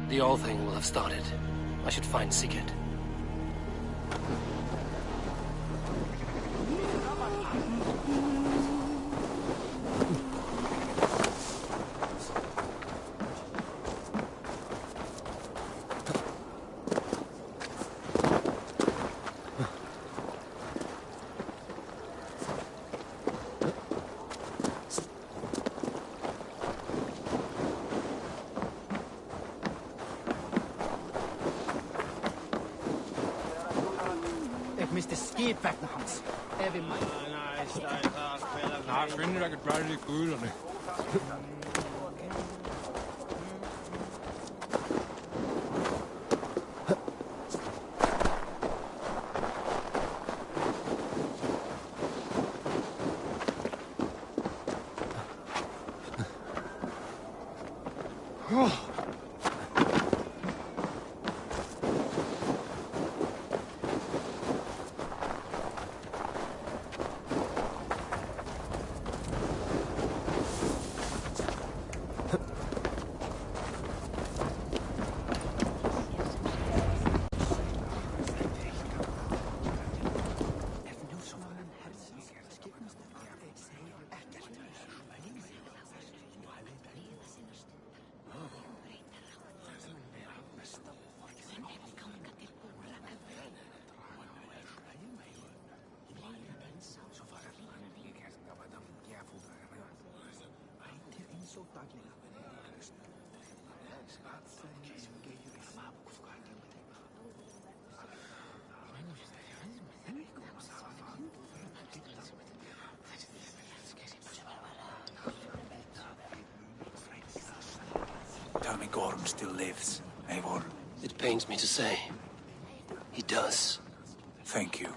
The All Thing will have started. I should find Sigurd. Mr. Skidback naar Hans. Every man. Nej, fanden, der kan gøre det i guderne. Tell me Gorm still lives, Eivor. It pains me to say. He does. Thank you.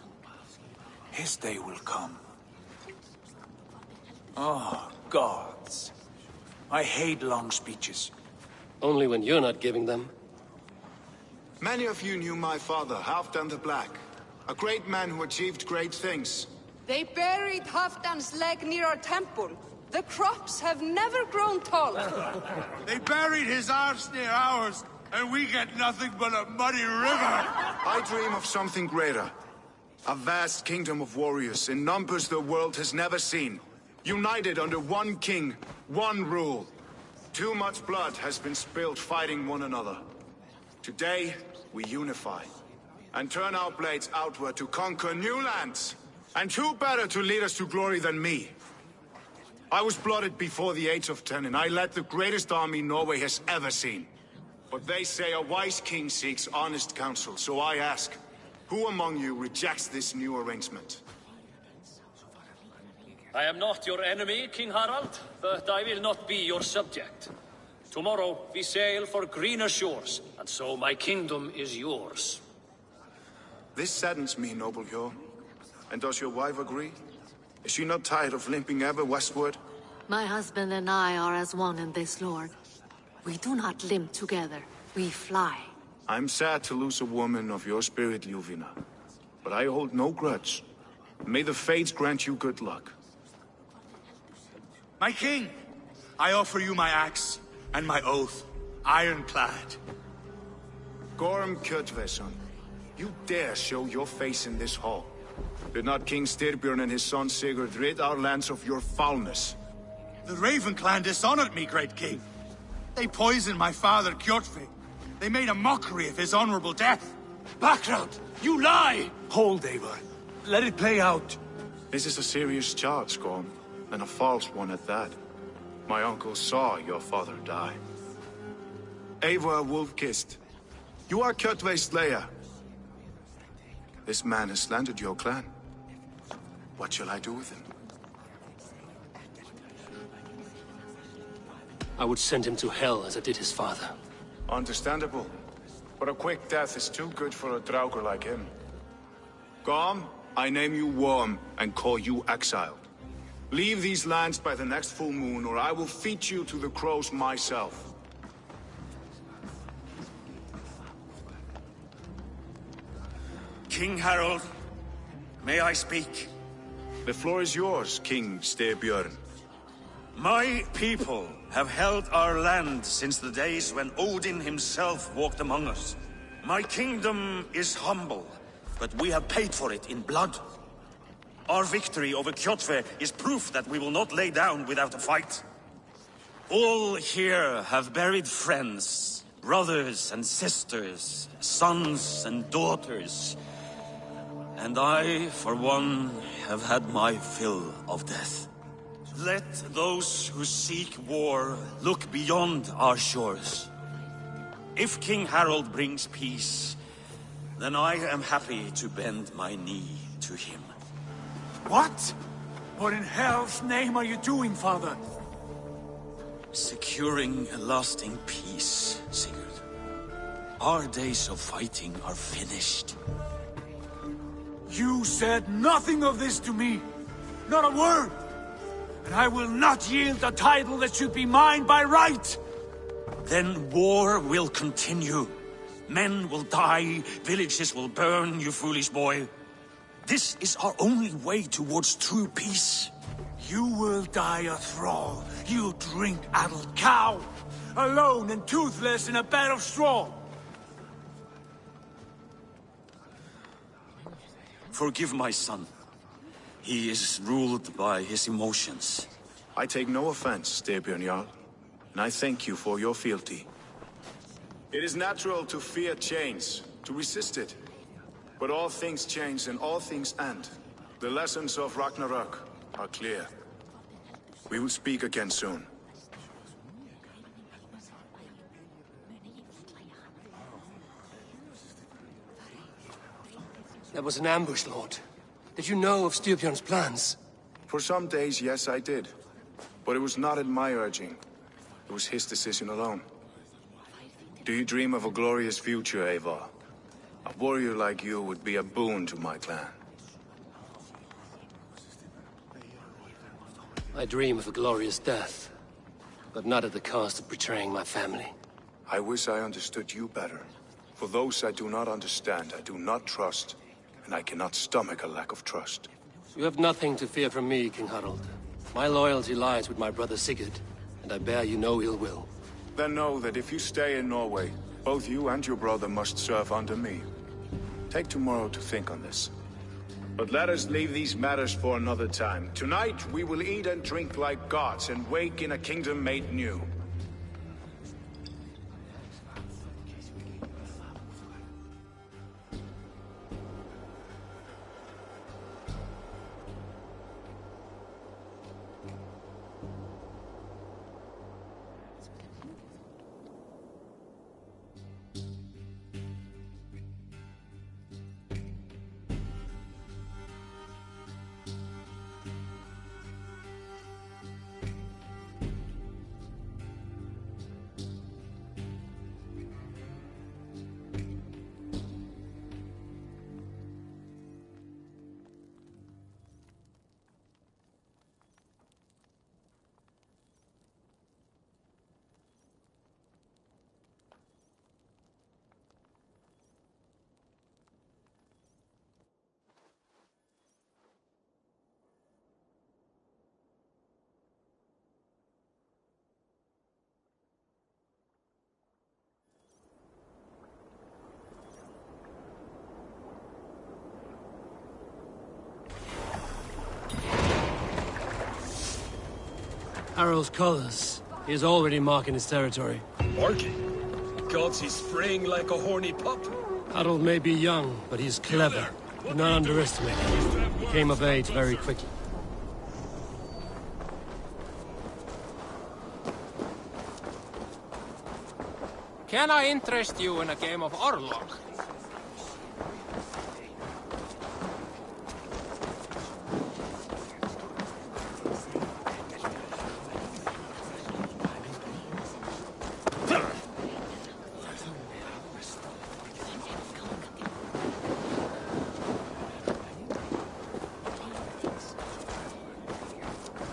His day will come. Oh, gods. I hate long speeches. Only when you're not giving them. Many of you knew my father, Halfdan the Black. A great man who achieved great things. They buried Halfdan's leg near our temple. The crops have never grown taller. They buried his arse near ours, and we get nothing but a muddy river. I dream of something greater. A vast kingdom of warriors in numbers the world has never seen. United under one king, one rule. Too much blood has been spilled fighting one another. Today, we unify. And turn our blades outward to conquer new lands. And who better to lead us to glory than me? I was blooded before the age of 10, and I led the greatest army Norway has ever seen. But they say a wise king seeks honest counsel, so I ask, who among you rejects this new arrangement? I am not your enemy, King Harald, but I will not be your subject. Tomorrow we sail for greener shores, and so my kingdom is yours. This saddens me, noble Hjor. And does your wife agree? Is she not tired of limping ever westward? My husband and I are as one in this, Lord. We do not limp together, we fly. I'm sad to lose a woman of your spirit, Ljuvina. But I hold no grudge. May the fates grant you good luck. My king, I offer you my axe and my oath, ironclad. Gorm Kjotveson, you dare show your face in this hall. Did not King Styrbjörn and his son Sigurd rid our lands of your foulness? The Raven clan dishonored me, great king. They poisoned my father, Kjotve. They made a mockery of his honorable death. Background! You lie! Hold, Eivor. Let it play out. This is a serious charge, Gorm, and a false one at that. My uncle saw your father die. Eivor Wolf-Kissed, you are Kjotve's slayer. This man has slandered your clan. What shall I do with him? I would send him to hell as I did his father. Understandable. But a quick death is too good for a Draugr like him. Gorm, I name you Worm and call you exiled. Leave these lands by the next full moon, or I will feed you to the crows myself. King Harold, may I speak? The floor is yours, King Styrbjörn. My people have held our land since the days when Odin himself walked among us. My kingdom is humble, but we have paid for it in blood. Our victory over Kjotve is proof that we will not lay down without a fight. All here have buried friends, brothers and sisters, sons and daughters. And I, for one, have had my fill of death. Let those who seek war look beyond our shores. If King Harald brings peace, then I am happy to bend my knee to him. What? What in hell's name are you doing, father? Securing a lasting peace, Sigurd. Our days of fighting are finished. You said nothing of this to me. Not a word. And I will not yield a title that should be mine by right. Then war will continue. Men will die, villages will burn, you foolish boy. This is our only way towards true peace. You will die a thrall, you drink-addled cow! Alone and toothless in a bed of straw! Forgive my son. He is ruled by his emotions. I take no offense, Styrbjörn Jarl, and I thank you for your fealty. It is natural to fear change, to resist it. But all things change and all things end. The lessons of Ragnarok are clear. We will speak again soon. That was an ambush, Lord. Did you know of Styrbjörn's plans? For some days, yes, I did. But it was not at my urging. It was his decision alone. Do you dream of a glorious future, Eivor? A warrior like you would be a boon to my clan. I dream of a glorious death, but not at the cost of betraying my family. I wish I understood you better. For those I do not understand, I do not trust, and I cannot stomach a lack of trust. You have nothing to fear from me, King Harald. My loyalty lies with my brother Sigurd, and I bear you no ill will. Then know that if you stay in Norway, both you and your brother must serve under me. Take tomorrow to think on this. But let us leave these matters for another time. Tonight, we will eat and drink like gods and wake in a kingdom made new. Harald's colors. He is already marking his territory. Marking? Gods, he's fraying like a horny pup. Harald may be young, but he's clever. Do not underestimate him. He came of age very quickly. Can I interest you in a game of Orlog?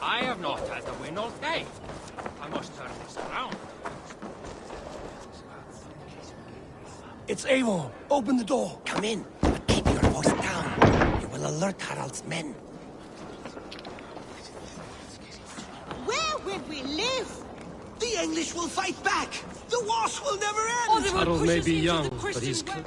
I have not had a win all day. I must turn this around. It's Eivor. Open the door. Come in, but keep your voice down. You will alert Harald's men. Where will live! The English will fight back! The wars will never end! Oh, they will Harold push may us be into young, the but Christian he's... way.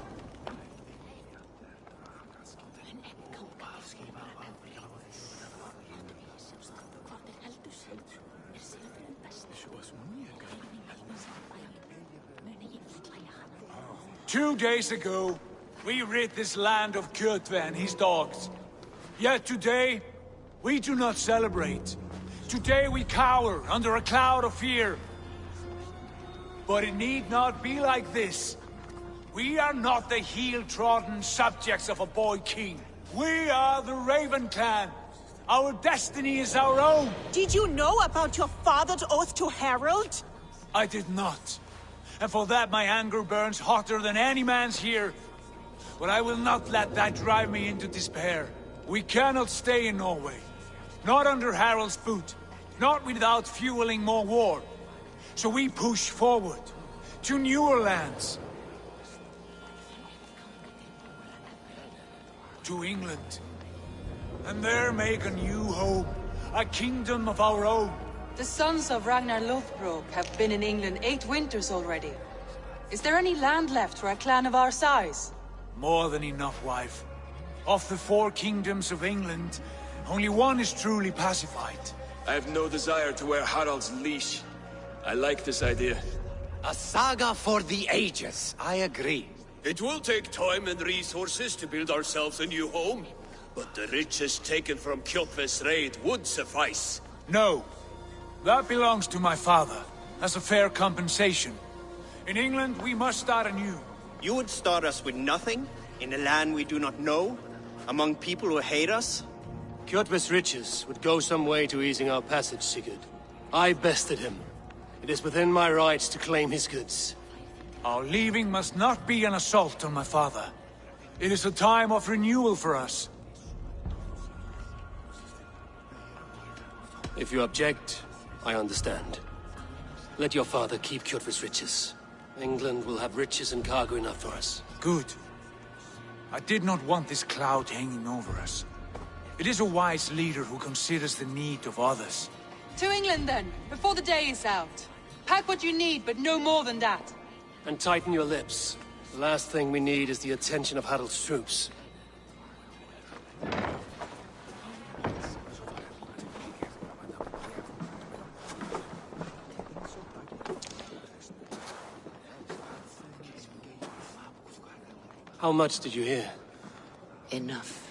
Two days ago, we rid this land of Kjotve and his dogs. Yet today, we do not celebrate. Today we cower under a cloud of fear. But it need not be like this. We are not the heel-trodden subjects of a boy king. We are the Raven clan. Our destiny is our own. Did you know about your father's oath to Harold? I did not. And for that my anger burns hotter than any man's here. But I will not let that drive me into despair. We cannot stay in Norway. Not under Harald's boot. Not without fueling more war. So we push forward. To newer lands. To England. And there make a new home. A kingdom of our own. The sons of Ragnar Lothbrok have been in England 8 winters already. Is there any land left for a clan of our size? More than enough, wife. Of the 4 kingdoms of England, only one is truly pacified. I have no desire to wear Harald's leash. I like this idea. A saga for the ages, I agree. It will take time and resources to build ourselves a new home, but the riches taken from Kjotve's raid would suffice. No. That belongs to my father, as a fair compensation. In England, we must start anew. You would start us with nothing? In a land we do not know? Among people who hate us? Kjotve's riches would go some way to easing our passage, Sigurd. I bested him. It is within my rights to claim his goods. Our leaving must not be an assault on my father. It is a time of renewal for us. If you object, I understand. Let your father keep Kjotve's riches. England will have riches and cargo enough for us. Good. I did not want this cloud hanging over us. It is a wise leader who considers the need of others. To England then, before the day is out. Pack what you need, but no more than that. And tighten your lips. The last thing we need is the attention of Harald's troops. How much did you hear? Enough.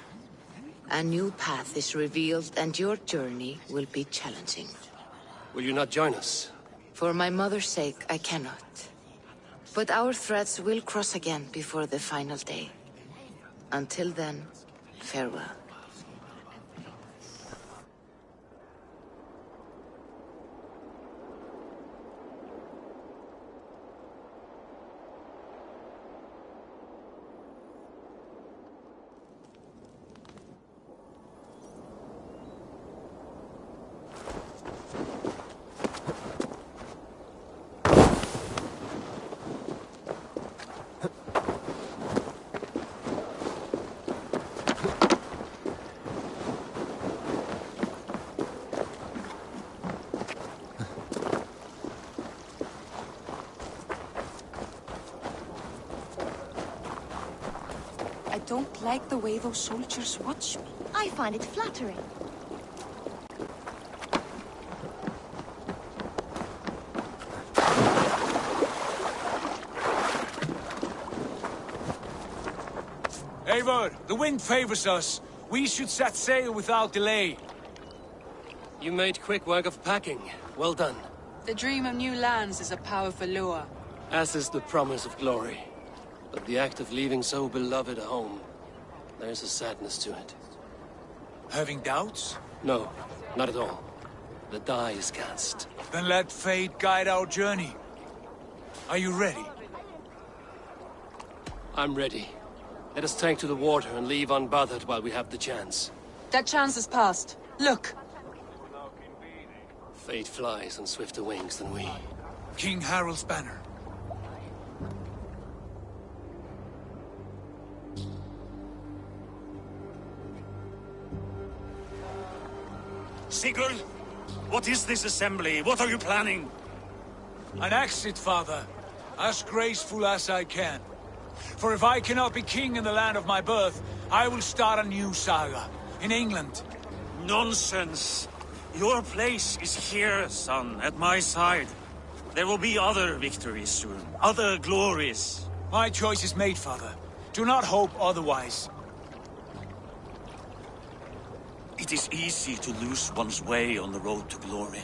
A new path is revealed and your journey will be challenging. Will you not join us? For my mother's sake, I cannot. But our threads will cross again before the final day. Until then, farewell. I don't like the way those soldiers watch me. I find it flattering. Eivor, the wind favors us. We should set sail without delay. You made quick work of packing. Well done. The dream of new lands is a powerful lure. As is the promise of glory. But the act of leaving so beloved a home, there's a sadness to it. Having doubts? No, not at all. The die is cast. Then let fate guide our journey. Are you ready? I'm ready. Let us take to the water and leave unbothered while we have the chance. That chance is past. Look! Fate flies on swifter wings than we. King Harald's banner. Sigurd, What is this assembly? What are you planning? An exit, father. As graceful as I can. For if I cannot be king in the land of my birth, I will start a new saga. In England. Nonsense. Your place is here, son, at my side. There will be other victories soon. Other glories. My choice is made, father. Do not hope otherwise. It is easy to lose one's way on the road to glory.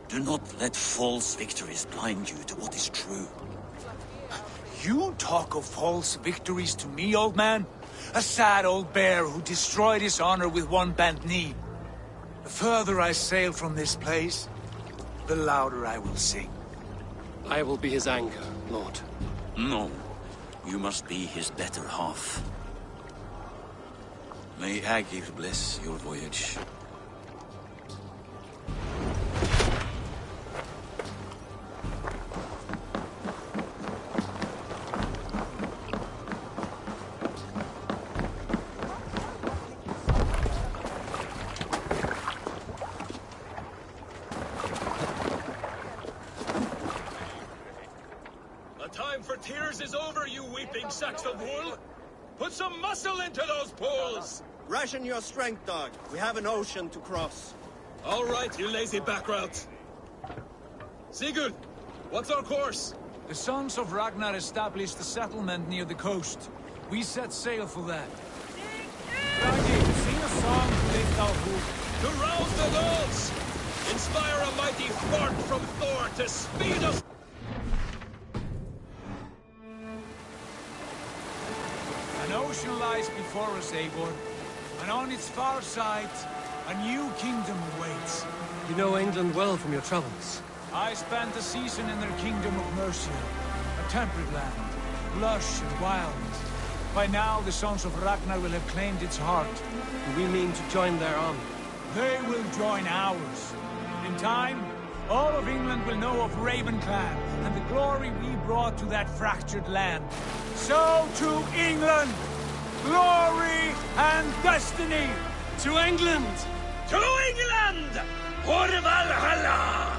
Do not let false victories blind you to what is true. You talk of false victories to me, old man? A sad old bear who destroyed his honor with one bent knee. The further I sail from this place, the louder I will sing. I will be his anger, Lord. No. You must be his better half. May Agir bless your voyage. Tears is over, you weeping sacks of wool! Put some muscle into those poles! Ration your strength, dog. We have an ocean to cross. All right, you lazy backrout. Sigurd, what's our course? The sons of Ragnar established a settlement near the coast. We set sail for that. Bragi, sing a song to lift our hoop. To rouse the gods! Inspire a mighty fart from Thor to speed us! An ocean lies before us, Eivor, and on its far side, a new kingdom awaits. You know England well from your travels. I spent a season in their kingdom of Mercia, a temperate land, lush and wild. By now, the sons of Ragnar will have claimed its heart. We mean to join their army. They will join ours. In time, all of England will know of Ravenclan and the glory we brought to that fractured land. So to England! Glory and destiny! To England! To England! For Valhalla!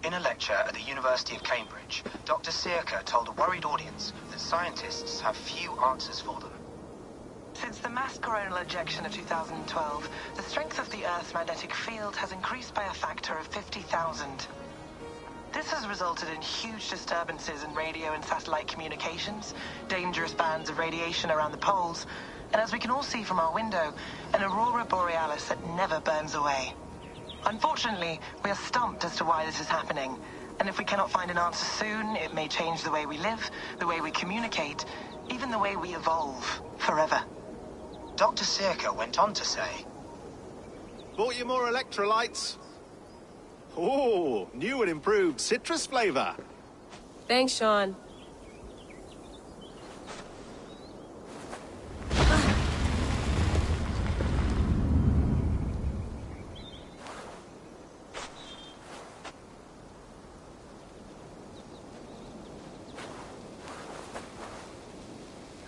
In a lecture at the University of Cambridge, Dr. Sirka told a worried audience that scientists have few answers for them. Since the mass coronal ejection of 2012, the strength of the Earth's magnetic field has increased by a factor of 50,000. This has resulted in huge disturbances in radio and satellite communications, dangerous bands of radiation around the poles, and as we can all see from our window, an aurora borealis that never burns away. Unfortunately, we are stumped as to why this is happening, and if we cannot find an answer soon, it may change the way we live, the way we communicate, even the way we evolve, forever. Dr. Circa went on to say, Bought you more electrolytes? Oh, new and improved citrus flavor. Thanks, Sean.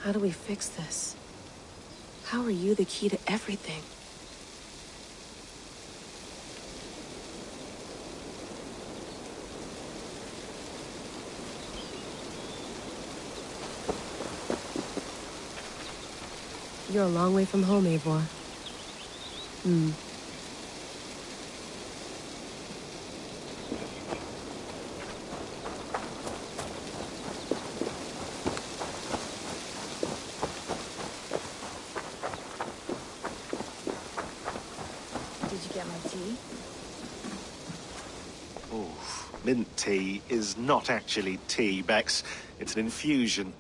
How do we fix this? How are you the key to everything? You're a long way from home, Eivor. Mint tea is not actually tea, Bex. It's an infusion.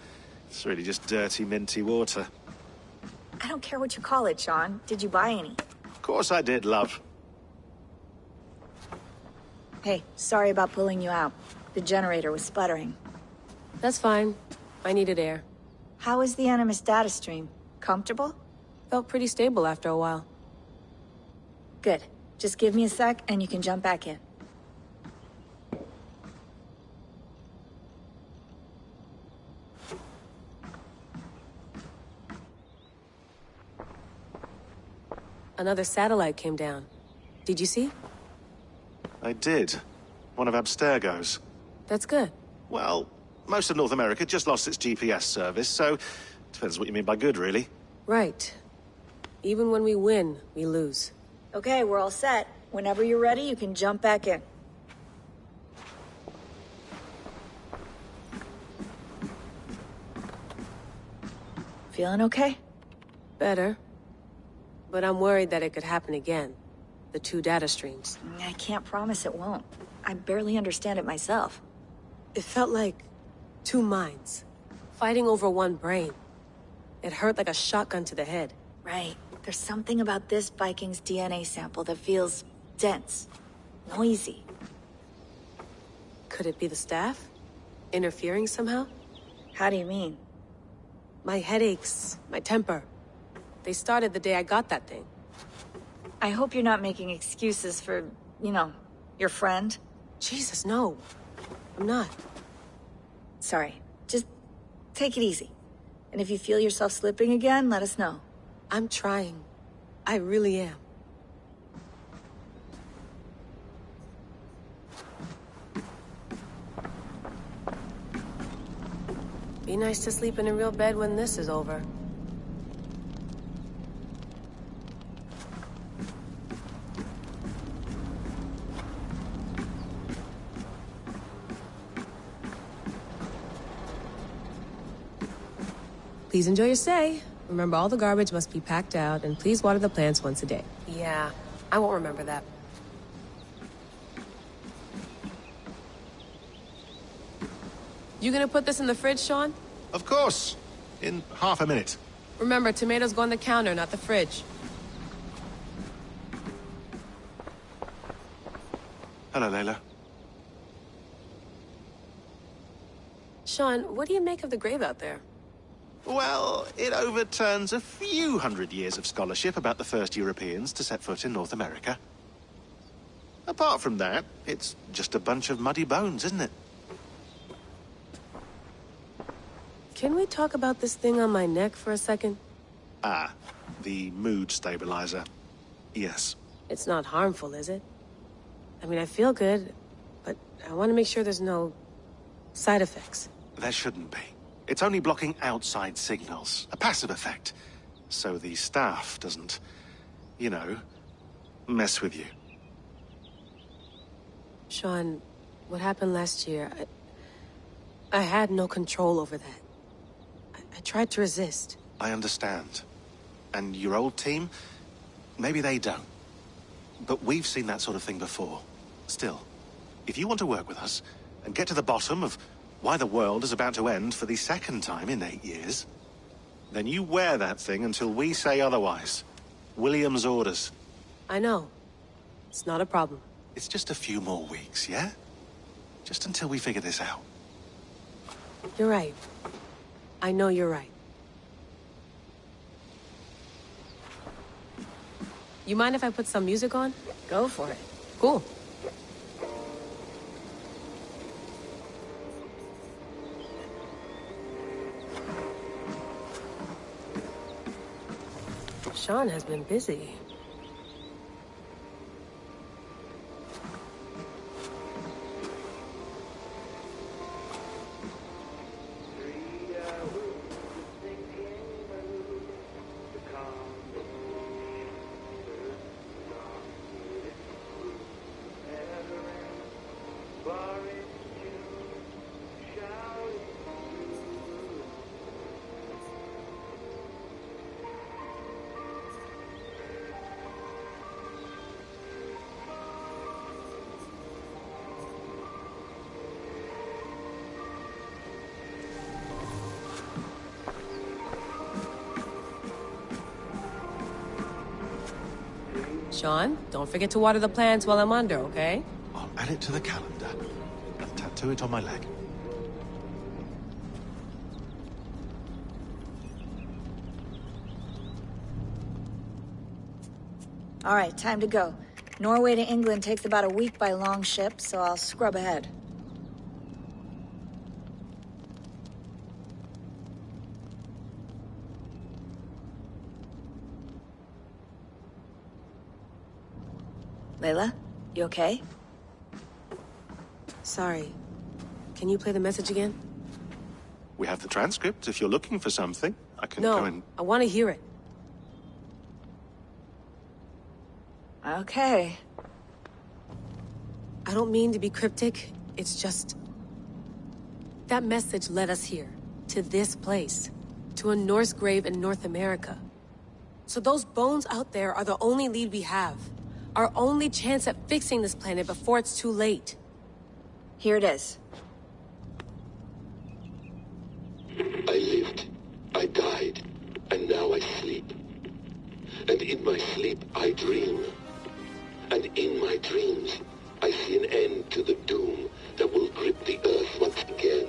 It's really just dirty, minty water. I don't care what you call it, Sean. Did you buy any? Of course I did, love. Hey, sorry about pulling you out. The generator was sputtering. That's fine. I needed air. How is the Animus data stream? Comfortable? Felt pretty stable after a while. Good. Just give me a sec and you can jump back in. Another satellite came down. Did you see? I did. One of Abstergo's. That's good. Well, most of North America just lost its GPS service, so depends what you mean by good, really. Right. Even when we win, we lose. Okay, we're all set. Whenever you're ready, you can jump back in. Feeling okay? Better. But I'm worried that it could happen again. The two data streams. I can't promise it won't. I barely understand it myself. It felt like two minds, fighting over one brain. It hurt like a shotgun to the head. Right. There's something about this Viking's DNA sample that feels dense, noisy. Could it be the staff? Interfering somehow? How do you mean? My headaches, my temper. They started the day I got that thing. I hope you're not making excuses for, you know, your friend. Jesus, no. I'm not. Sorry. Just take it easy. And if you feel yourself slipping again, let us know. I'm trying. I really am. Be nice to sleep in a real bed when this is over. Please enjoy your stay. Remember, all the garbage must be packed out, and please water the plants once a day. Yeah, I won't remember that. You gonna put this in the fridge, Sean? Of course. In half a minute. Remember, tomatoes go on the counter, not the fridge. Hello, Layla. Sean, what do you make of the grave out there? Well, it overturns a few hundred years of scholarship about the first Europeans to set foot in North America. Apart from that, it's just a bunch of muddy bones, isn't it? Can we talk about this thing on my neck for a second? Ah, the mood stabilizer. Yes. It's not harmful, is it? I mean, I feel good, but I want to make sure there's no side effects. There shouldn't be. It's only blocking outside signals, a passive effect. So the staff doesn't, you know, mess with you. Sean, What happened last year, I had no control over that. I tried to resist. I understand. And your old team? Maybe they don't. But we've seen that sort of thing before. Still, if you want to work with us, and get to the bottom of why the world is about to end for the second time in 8 years, then you wear that thing until we say otherwise. William's orders. I know. It's not a problem. It's just a few more weeks, yeah? Just until we figure this out. You're right. I know you're right. You mind if I put some music on? Go for it. Cool. Sean has been busy. Sean, don't forget to water the plants while I'm under, okay? I'll add it to the calendar and tattoo it on my leg. All right, time to go. Norway to England takes about a week by long ship, so I'll scrub ahead. Layla, you okay? Sorry. Can you play the message again? We have the transcript. If you're looking for something, I can No, go and... I want to hear it. Okay. I don't mean to be cryptic. It's just... that message led us here. To this place. To a Norse grave in North America. So those bones out there are the only lead we have. Our only chance at fixing this planet before it's too late. Here it is. I lived, I died, and now I sleep. And in my sleep I dream. And in my dreams I see an end to the doom that will grip the earth once again.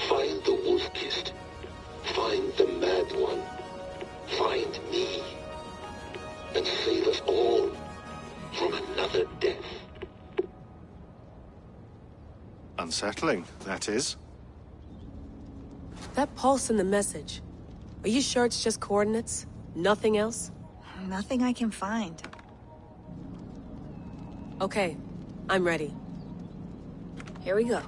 Find the wolf-kissed. Find the mad one. Find me. And save us all from another death. Unsettling, that is. That pulse in the message. Are you sure it's just coordinates? Nothing else? Nothing I can find. Okay, I'm ready. Here we go.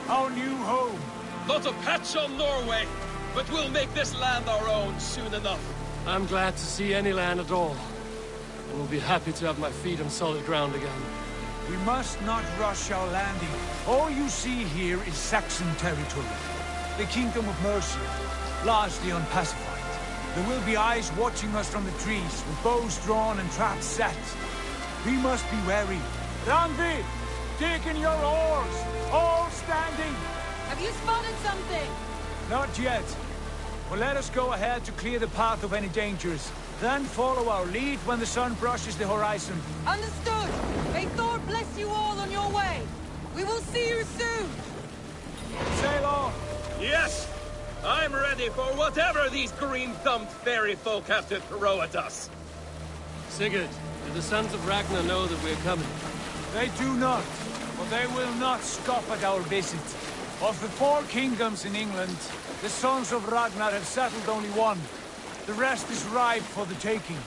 our new home. Not a patch on Norway, but we'll make this land our own soon enough. I'm glad to see any land at all. And will be happy to have my feet on solid ground again. We must not rush our landing. All you see here is Saxon territory. The Kingdom of Mercia, largely unpacified. There will be eyes watching us from the trees, with bows drawn and traps set. We must be wary. Randvi, dig in your oars! All standing! Have you spotted something? Not yet. But let us go ahead to clear the path of any dangers. Then follow our lead when the sun brushes the horizon. Understood! May Thor bless you all on your way! We will see you soon! Sail on! Yes! I'm ready for whatever these green-thumbed fairy folk have to throw at us. Sigurd, do the sons of Ragnar know that we're coming? They do not, but they will not stop at our visit. Of the 4 kingdoms in England, the sons of Ragnar have settled only one. The rest is ripe for the taking.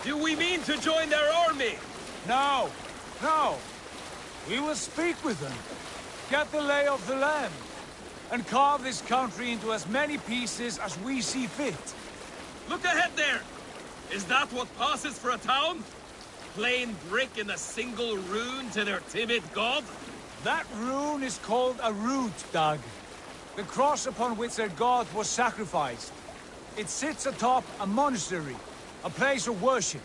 Do we mean to join their army? No, no. We will speak with them, get the lay of the land, and carve this country into as many pieces as we see fit. Look ahead there! Is that what passes for a town? Plain brick in a single rune to their timid god? That rune is called a root, Dag. The cross upon which their god was sacrificed. It sits atop a monastery, a place of worship.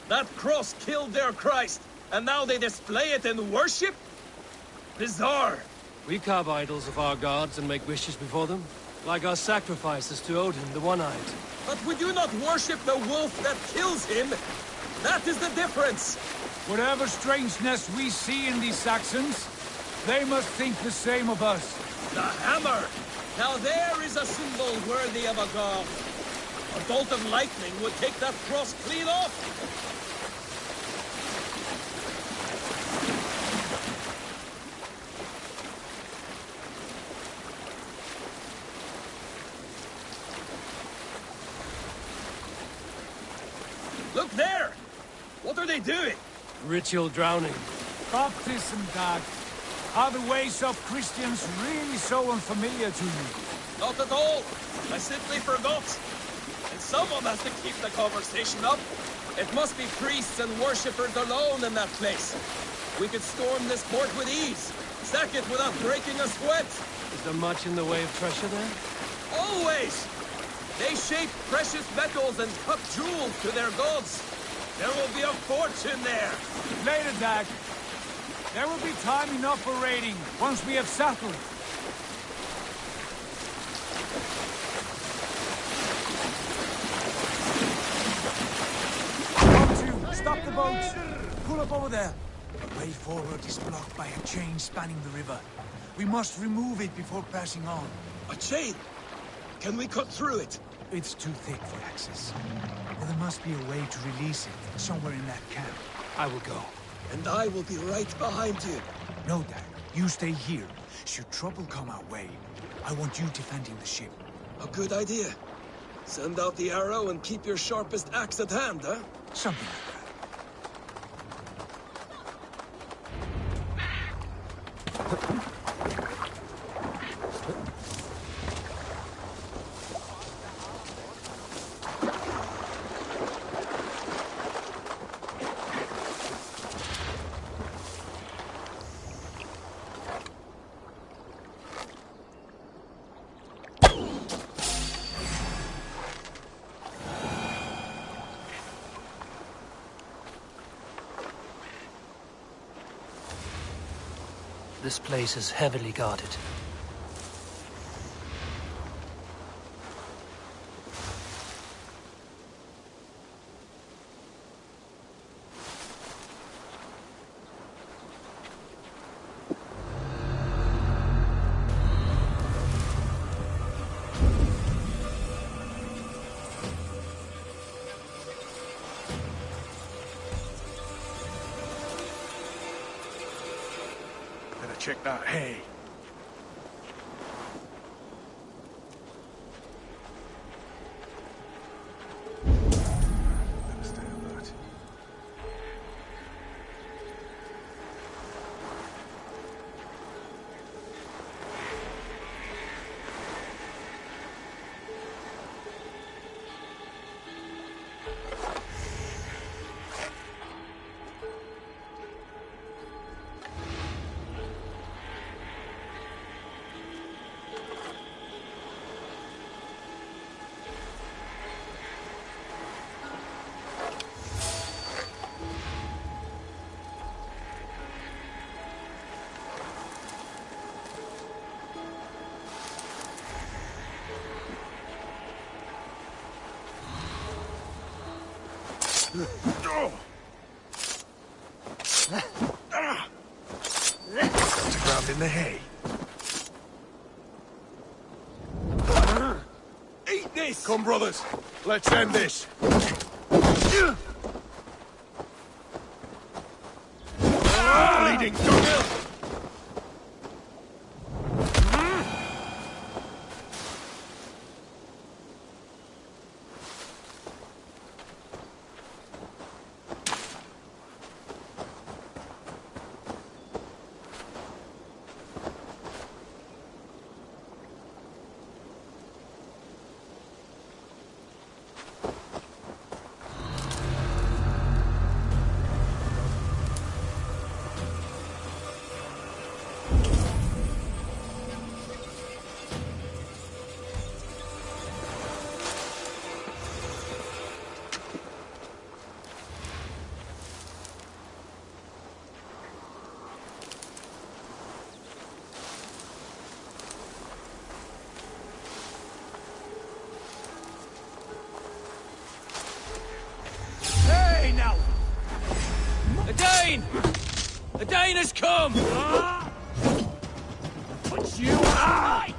That cross killed their Christ, and now they display it in worship? Bizarre. We carve idols of our gods and make wishes before them, like our sacrifices to Odin, the One-Eyed. But we do not worship the wolf that kills him. That is the difference. Whatever strangeness we see in these Saxons, they must think the same of us. The hammer! Now there is a symbol worthy of a god. A bolt of lightning would take that cross clean off. Look there! What are they doing? Ritual drowning. Baptism, Dag. Are the ways of Christians really so unfamiliar to you? Not at all. I simply forgot. And someone has to keep the conversation up. It must be priests and worshippers alone in that place. We could storm this port with ease. Sack it without breaking a sweat. Is there much in the way of treasure there? Always! They shape precious metals and cut jewels to their gods. There will be a fortune there. Later, Dag. There will be time enough for raiding, once we have settled. Come to, stop the boats. Pull up over there. The way forward is blocked by a chain spanning the river. We must remove it before passing on. A chain? Can we cut through it? It's too thick for access. But there must be a way to release it, somewhere in that camp. I will go. And I will be right behind you. No, Dad. You stay here. Should trouble come our way, I want you defending the ship. A good idea. Send out the arrow and keep your sharpest axe at hand, huh? Something like that. This place is heavily guarded. Check that hay. Better stay alert. Ground in the hay. Eat this! Come, brothers. Let's end this. Bleeding dunghill! The Dane has come! What you like?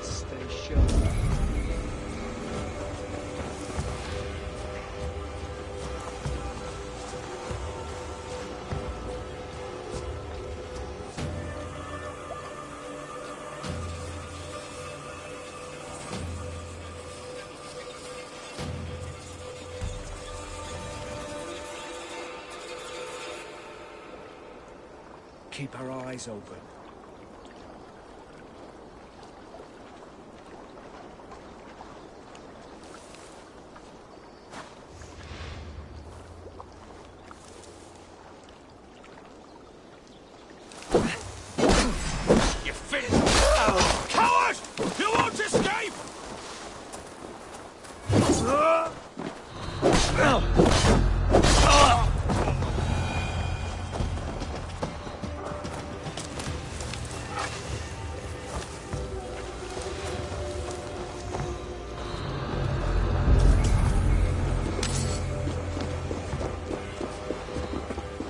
Stay sharp. Keep our eyes open. You fit! Coward! You won't escape!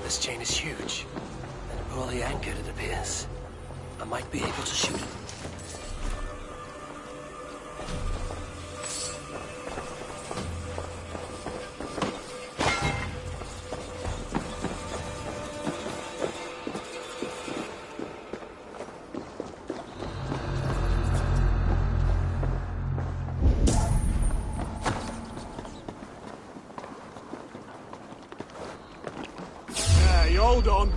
This chain is huge. And poorly anchored, it appears. I might be able to shoot it. Hey, hold on.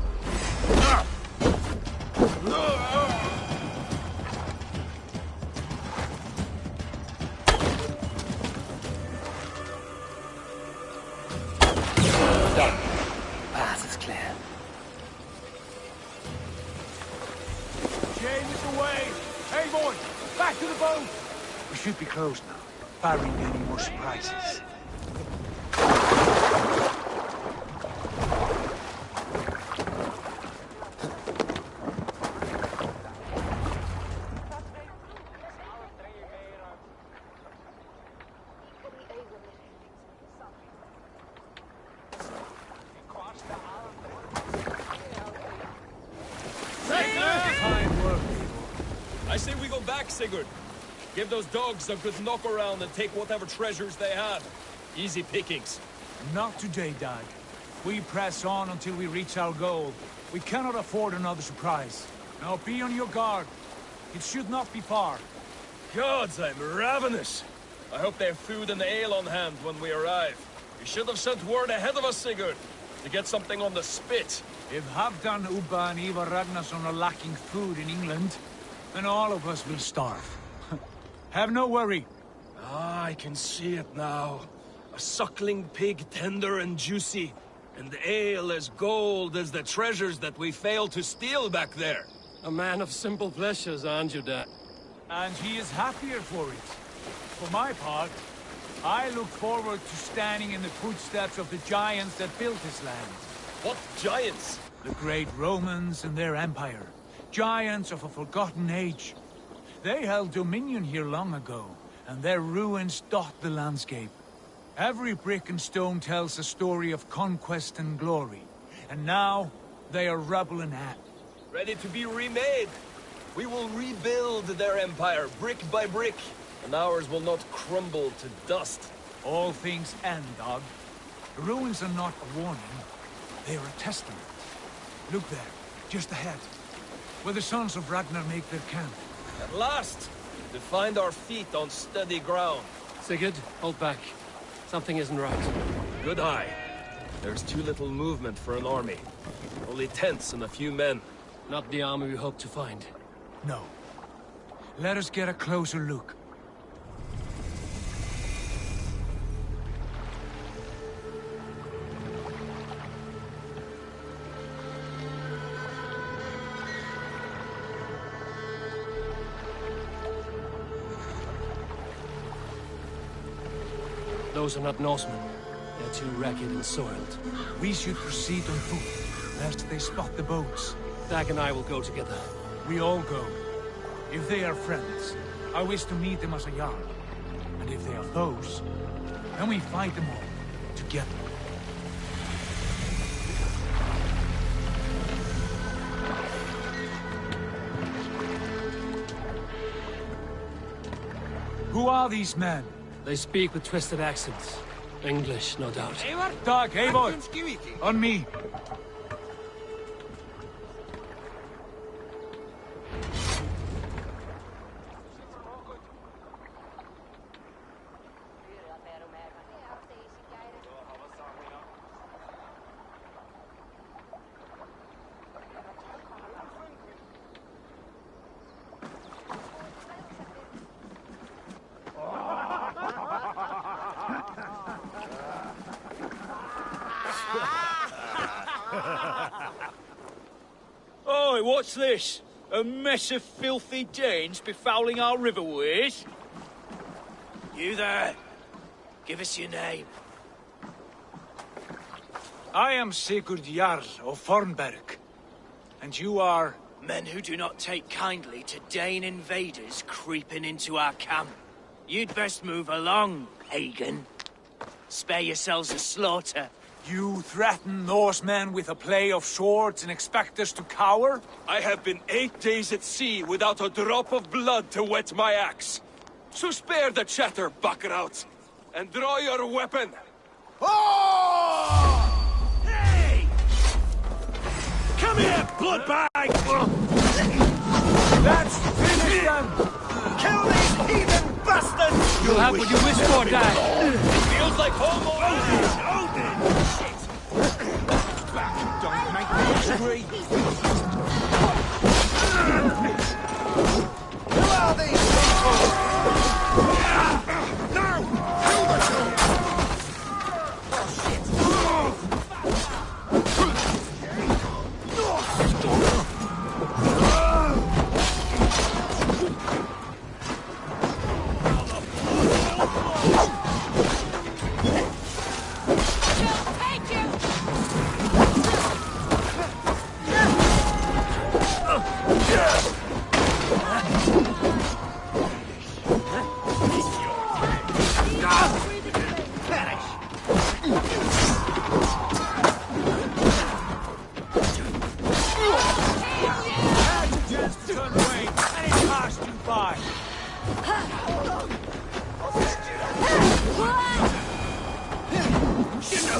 Done. Path is clear. Chain is away! Hey, boy! Back to the boat! We should be close now, barring any more surprises. Fine work, people. I say we go back, Sigurd. Give those dogs a good knock around and take whatever treasures they have. Easy pickings. Not today, Dag. We press on until we reach our goal. We cannot afford another surprise. Now be on your guard. It should not be far. Gods, I'm ravenous. I hope they have food and ale on hand when we arrive. You should have sent word ahead of us, Sigurd, to get something on the spit. If Halfdan, Ubba and Ivar Ragnarsson are lacking food in England, then all of us will starve. Have no worry. Ah, I can see it now. A suckling pig, tender and juicy, and ale as gold as the treasures that we failed to steal back there. A man of simple pleasures, aren't you, Dad? And he is happier for it. For my part, I look forward to standing in the footsteps of the giants that built this land. What giants? The great Romans and their empire. Giants of a forgotten age. They held dominion here long ago, and their ruins dot the landscape. Every brick and stone tells a story of conquest and glory. And now, they are rubble and ash. Ready to be remade. We will rebuild their empire, brick by brick, and ours will not crumble to dust. All things end, dog. The ruins are not a warning. They are a testament. Look there, just ahead, where the sons of Ragnar make their camp. At last, to find our feet on steady ground. Sigurd, hold back. Something isn't right. Good eye. There's too little movement for an army. Only tents and a few men. Not the army we hope to find. No. Let us get a closer look. Those are not Norsemen. They're too ragged and soiled. We should proceed on foot, lest they spot the boats. Dag and I will go together. We all go. If they are friends, I wish to meet them as a Jarl. And if they are foes, then we fight them all, together. Who are these men? They speak with twisted accents. English, no doubt. Dag, Eivor! On me! Oi, what's this? A mess of filthy Danes befouling our riverways? You there! Give us your name. I am Sigurd Jarl of Fornberg. And you are? Men who do not take kindly to Dane invaders creeping into our camp. You'd best move along, pagan. Spare yourselves a slaughter. You threaten Norsemen with a play of swords and expect us to cower? I have been 8 days at sea without a drop of blood to wet my axe. So spare the chatter, Buckerout, and draw your weapon. Oh! Hey! Come here, bloodbag! Let's finish them! Kill these heathen bastards! You'll have what you wish for, Dag. It feels like home already. Don't make me angry! Who are these people? No! Kill them! Oh, shit!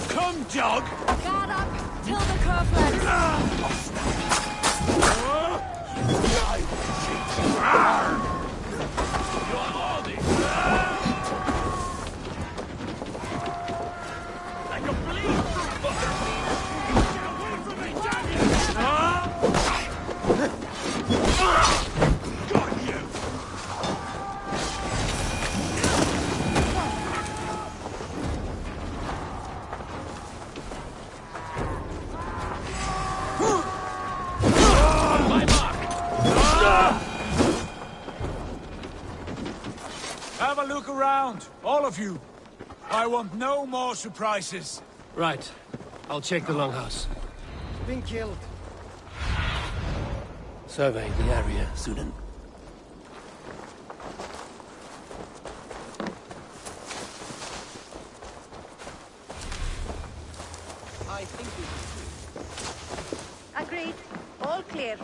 Come, dog! Guard up till the curve lets. I can bleed! Got you! Have a look around, all of you. I want no more surprises. Right. I'll check the longhouse. Been killed. Survey the area, Sudan. I think we Agreed. All clear.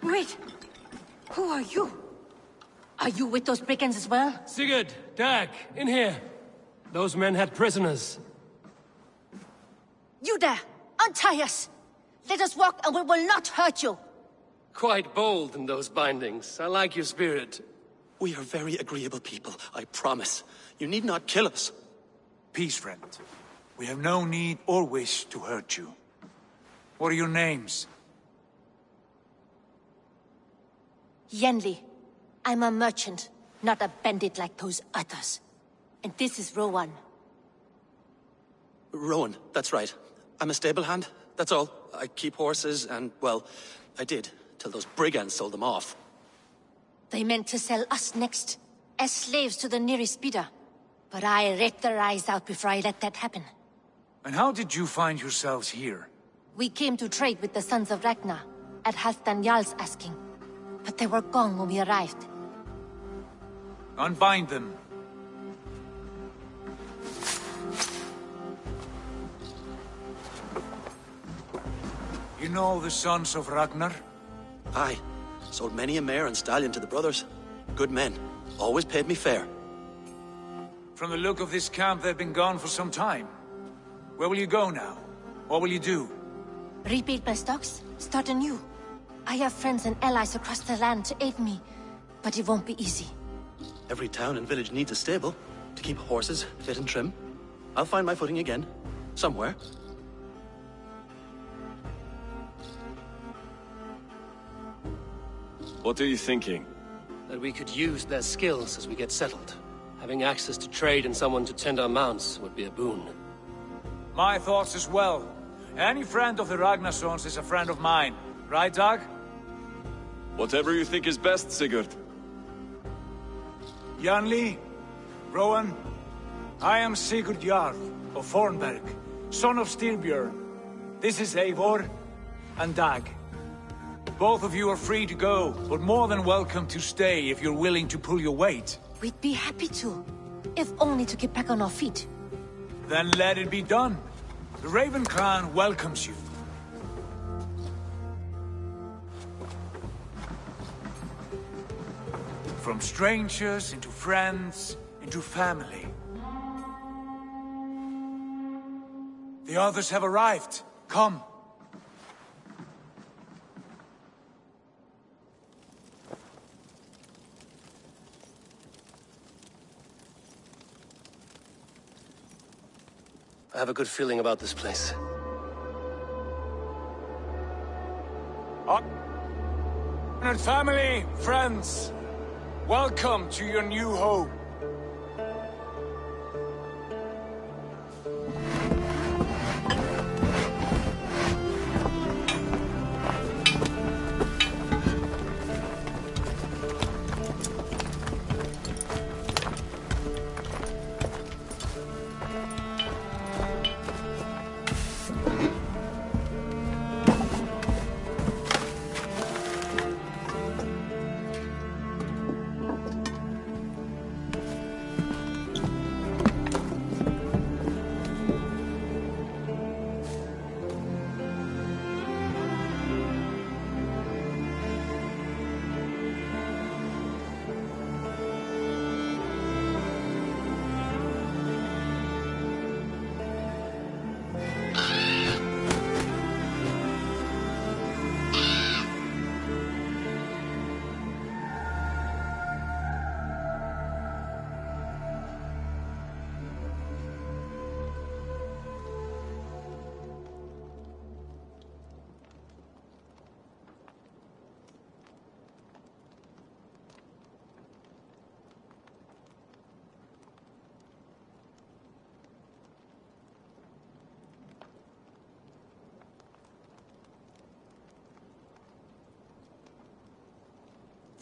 Wait! Who are you? Are you with those brigands as well? Sigurd, Dag, in here. Those men had prisoners. You there! Untie us! Let us walk and we will not hurt you! Quite bold in those bindings. I like your spirit. We are very agreeable people, I promise. You need not kill us. Peace, friend. We have no need or wish to hurt you. What are your names? Yenli. I'm a merchant, not a bandit like those others. And this is Rowan. Rowan, that's right. I'm a stable hand, that's all. I keep horses and, well, I did, till those brigands sold them off. They meant to sell us next, as slaves to the nearest bidder. But I ripped their eyes out before I let that happen. And how did you find yourselves here? We came to trade with the Sons of Ragnar, at Halfdan Jarl's asking. But they were gone when we arrived. Unbind them. You know the Sons of Ragnar? Aye. Sold many a mare and stallion to the brothers. Good men. Always paid me fair. From the look of this camp, they've been gone for some time. Where will you go now? What will you do? Rebuild my stocks, start anew. I have friends and allies across the land to aid me, but it won't be easy. Every town and village needs a stable, to keep horses fit and trim. I'll find my footing again. Somewhere. What are you thinking? That we could use their skills as we get settled. Having access to trade and someone to tend our mounts would be a boon. My thoughts as well. Any friend of the Ragnarsons is a friend of mine. Right, Dag? Whatever you think is best, Sigurd. Janli, Rowan, I am Sigurd Jarl of Fornberg, son of Styrbjörn. This is Eivor and Dag. Both of you are free to go, but more than welcome to stay if you're willing to pull your weight. We'd be happy to, if only to get back on our feet. Then let it be done. The Raven Clan welcomes you. From strangers into friends, into family. The others have arrived. Come. I have a good feeling about this place. Honored family, friends, welcome to your new home.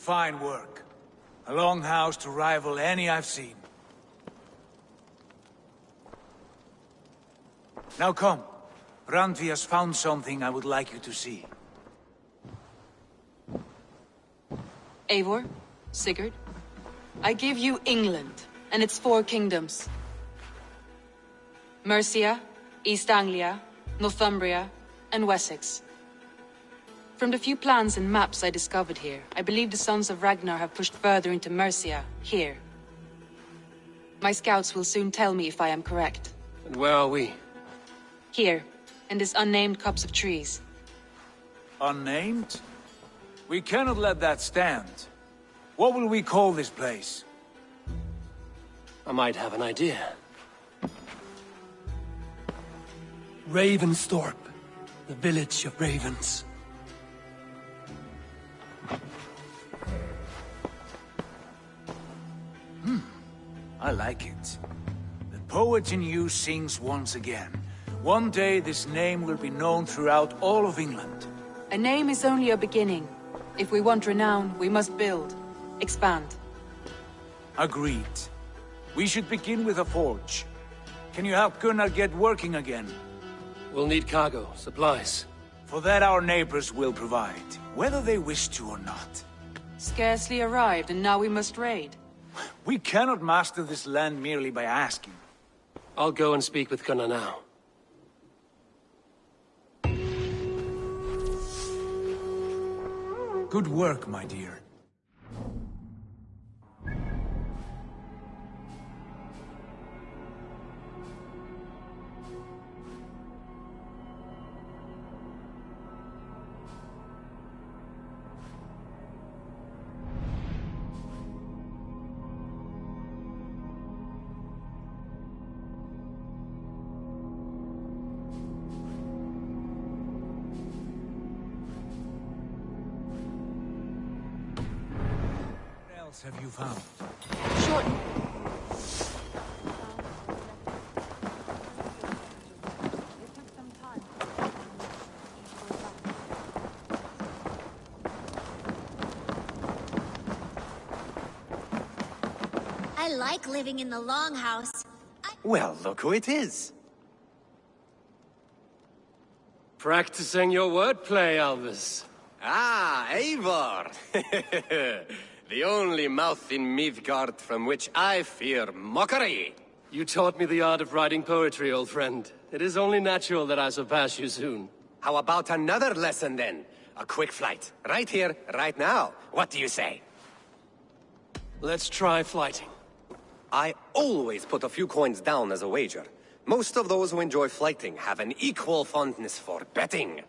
Fine work. A longhouse to rival any I've seen. Now come. Randvi has found something I would like you to see. Eivor, Sigurd, I give you England and its 4 kingdoms. Mercia, East Anglia, Northumbria, and Wessex. From the few plans and maps I discovered here, I believe the Sons of Ragnar have pushed further into Mercia, here. My scouts will soon tell me if I am correct. And where are we? Here, in this unnamed copse of trees. Unnamed? We cannot let that stand. What will we call this place? I might have an idea. Ravensthorpe, the village of ravens. I like it. The poet in you sings once again. One day this name will be known throughout all of England. A name is only a beginning. If we want renown, we must build. Expand. Agreed. We should begin with a forge. Can you help Gunnar get working again? We'll need cargo, supplies. For that our neighbors will provide, whether they wish to or not. Scarcely arrived, and now we must raid. We cannot master this land merely by asking. I'll go and speak with Gunnar now. Good work, my dear. Have you found? Short. I like living in the longhouse. Well, look who it is. Practicing your wordplay, Alvis. Ah, Eivor! The only mouth in Midgard from which I fear mockery. You taught me the art of writing poetry, old friend. It is only natural that I surpass you soon. How about another lesson then? A quick flight. Right here, right now. What do you say? Let's try flighting. I always put a few coins down as a wager. Most of those who enjoy flighting have an equal fondness for betting.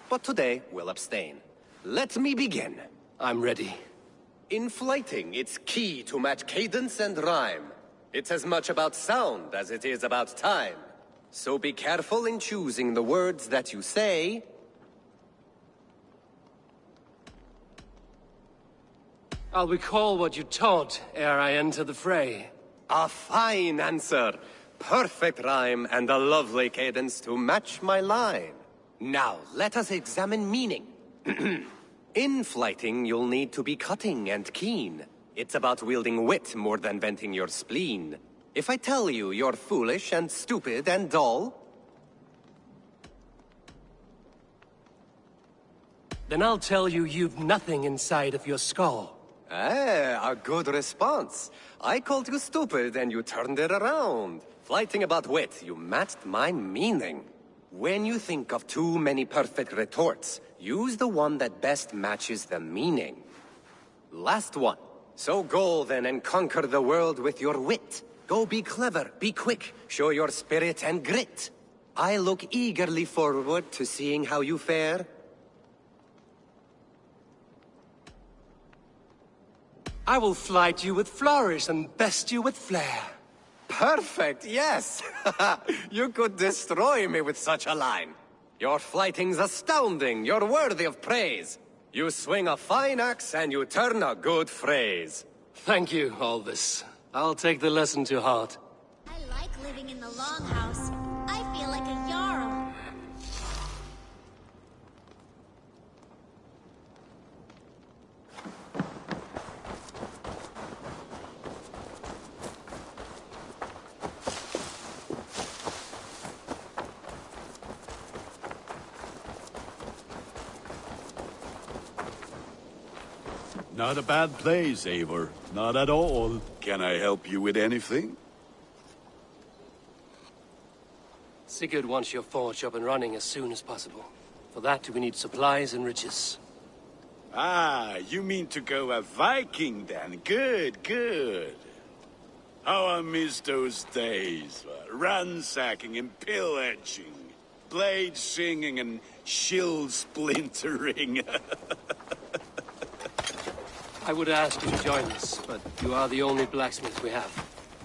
But today, we'll abstain. Let me begin. I'm ready. In flighting, it's key to match cadence and rhyme. It's as much about sound as it is about time. So be careful in choosing the words that you say. I'll recall what you taught ere I enter the fray. A fine answer. Perfect rhyme and a lovely cadence to match my line. Now, let us examine meaning. In flighting, you'll need to be cutting and keen. It's about wielding wit more than venting your spleen. If I tell you you're foolish and stupid and dull, then I'll tell you you've nothing inside of your skull. Ah, a good response. I called you stupid and you turned it around. Flighting about wit, you matched my meaning. When you think of too many perfect retorts, use the one that best matches the meaning. Last one. So go then and conquer the world with your wit. Go be clever, be quick, show your spirit and grit. I look eagerly forward to seeing how you fare. I will flight you with flourish and best you with flair. Perfect, yes! You could destroy me with such a line. Your flighting's astounding, you're worthy of praise. You swing a fine axe and you turn a good phrase. Thank you, Alvis. I'll take the lesson to heart. I like living in the longhouse. I feel like a jarl. Not a bad place, Eivor. Not at all. Can I help you with anything? Sigurd wants your forge up and running as soon as possible. For that, we need supplies and riches. Ah, you mean to go a Viking then? Good, good. How I miss those days. Ransacking and pillaging. Blade singing and shield splintering. I would ask you to join us, but you are the only blacksmith we have.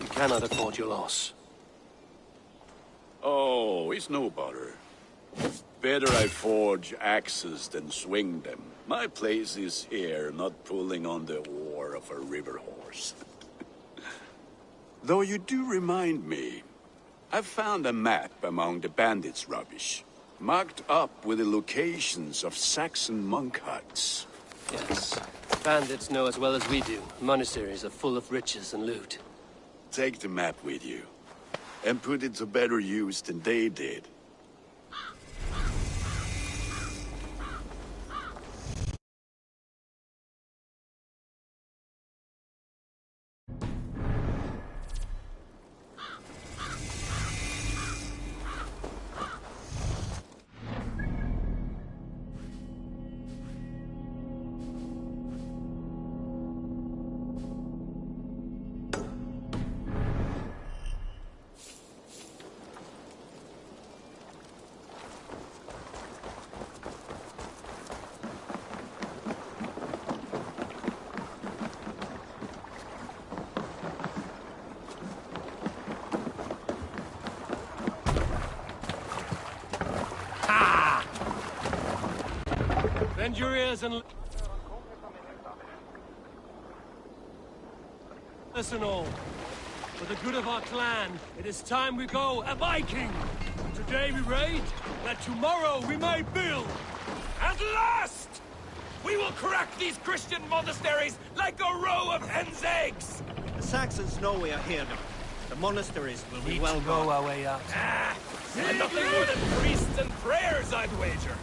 We cannot afford your loss. Oh, it's no bother. Better I forge axes than swing them. My place is here, not pulling on the oar of a river horse. Though you do remind me, I found a map among the bandits' rubbish, marked up with the locations of Saxon monk huts. Yes. Bandits know as well as we do. Monasteries are full of riches and loot. Take the map with you, and put it to better use than they did. Bend your ears and listen all. For the good of our clan, it is time we go a Viking! Today we raid, that tomorrow we may build! At last! We will crack these Christian monasteries like a row of hen's eggs! The Saxons know we are here now. The monasteries will be Need well to go guarded. our way out. And nothing more than priests and prayers, I'd wager.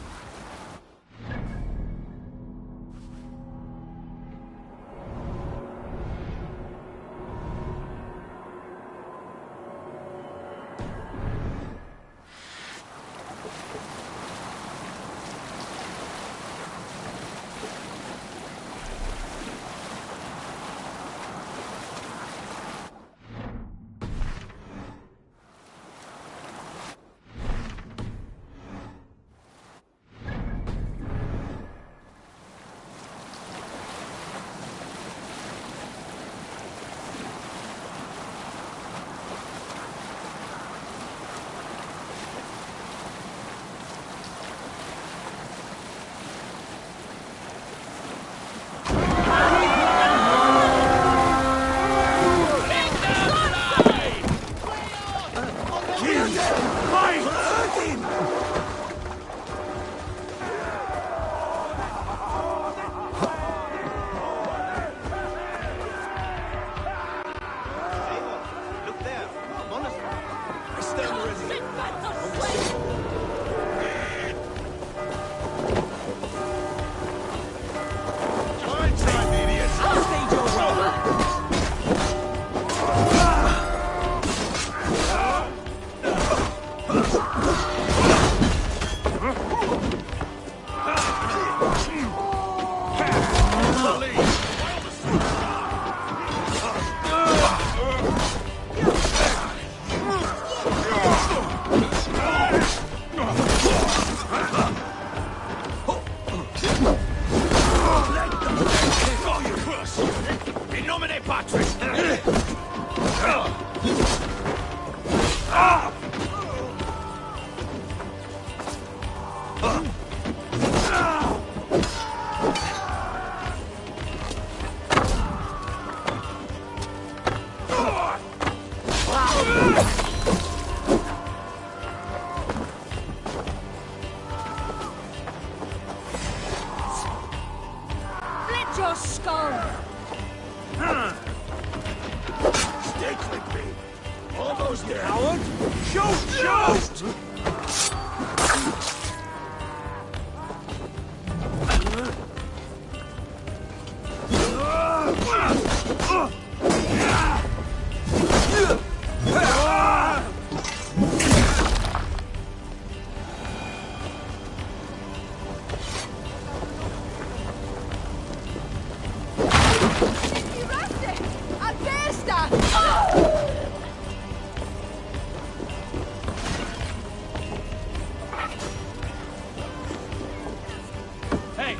Hey,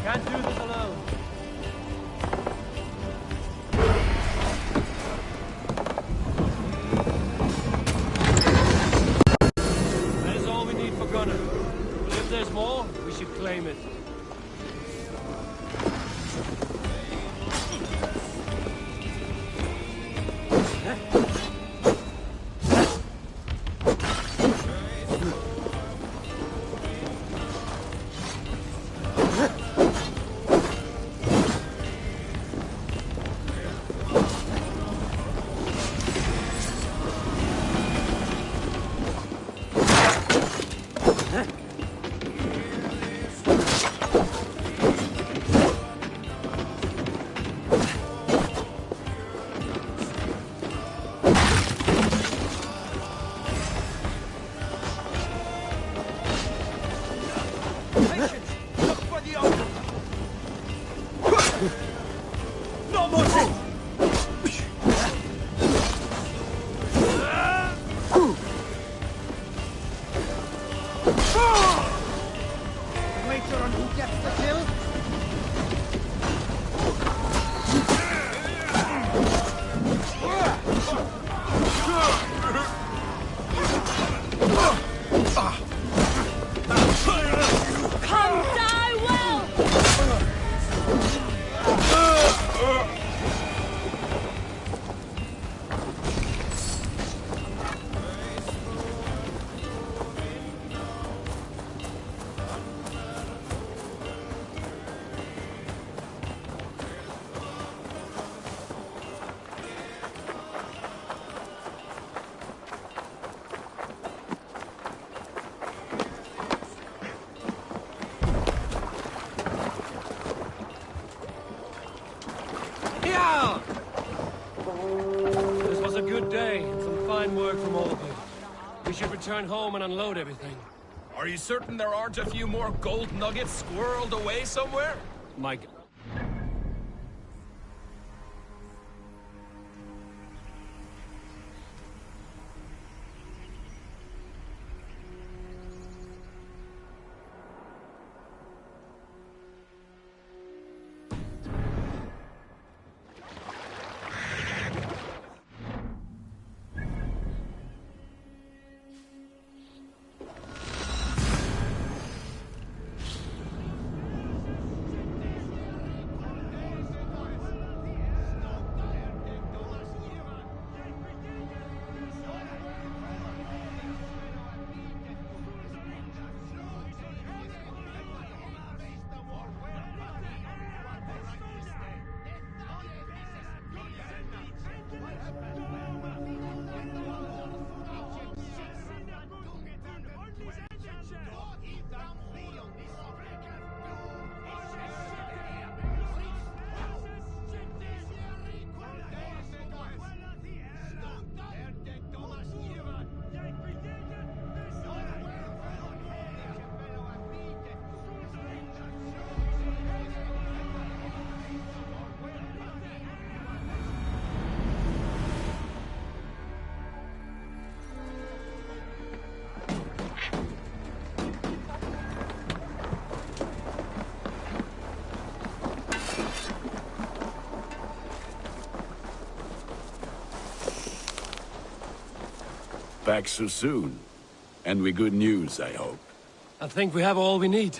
can't do this alone. That is all we need for Gunner. But if there's more, we should claim it. No more thing! Wager on who gets the kill? Come die well! This was a good day, and some fine work from all of you. We should return home and unload everything. Are you certain there aren't a few more gold nuggets squirreled away somewhere? Mike. Back so soon. And with good news, I hope. I think we have all we need.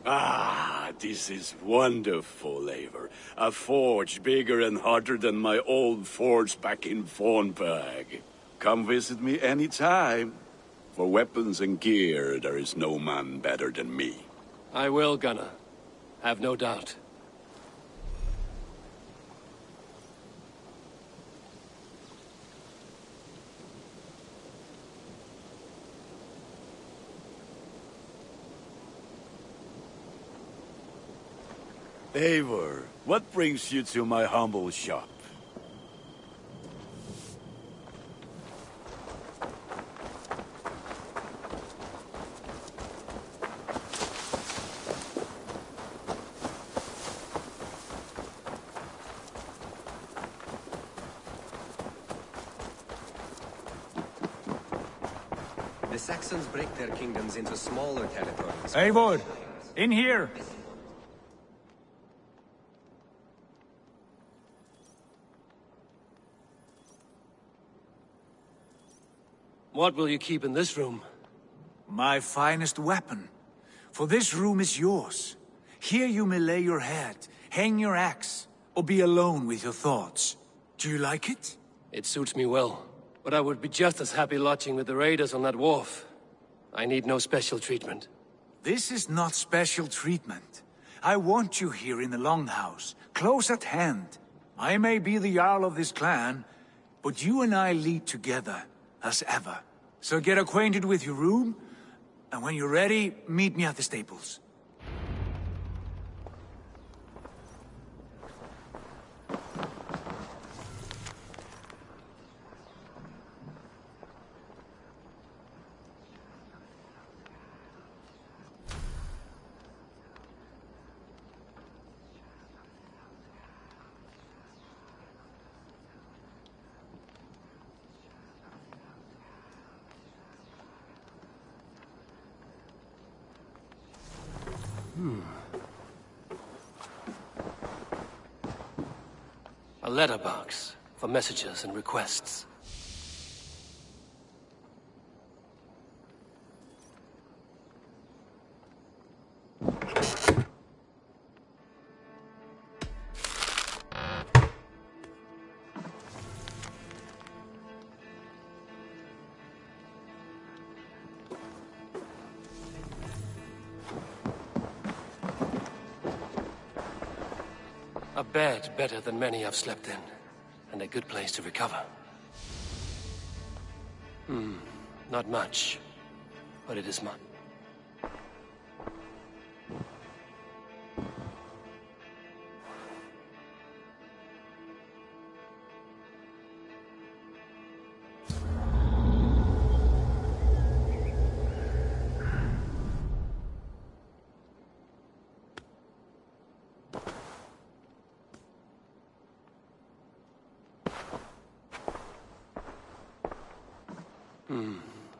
Ah, this is wonderful, Eivor. A forge bigger and hotter than my old forge back in Fornburg. Come visit me anytime. For weapons and gear, there is no man better than me. I will, Gunnar. Have no doubt. Eivor, what brings you to my humble shop? The Saxons break their kingdoms into smaller territories. Eivor, in here! What will you keep in this room? My finest weapon. For this room is yours. Here you may lay your head, hang your axe, or be alone with your thoughts. Do you like it? It suits me well, but I would be just as happy lodging with the raiders on that wharf. I need no special treatment. This is not special treatment. I want you here in the Longhouse, close at hand. I may be the Jarl of this clan, but you and I lead together, as ever. So get acquainted with your room, and when you're ready, meet me at the stables. A letterbox for messages and requests. A bed better than many I've slept in, and a good place to recover. Not much, but it is mine.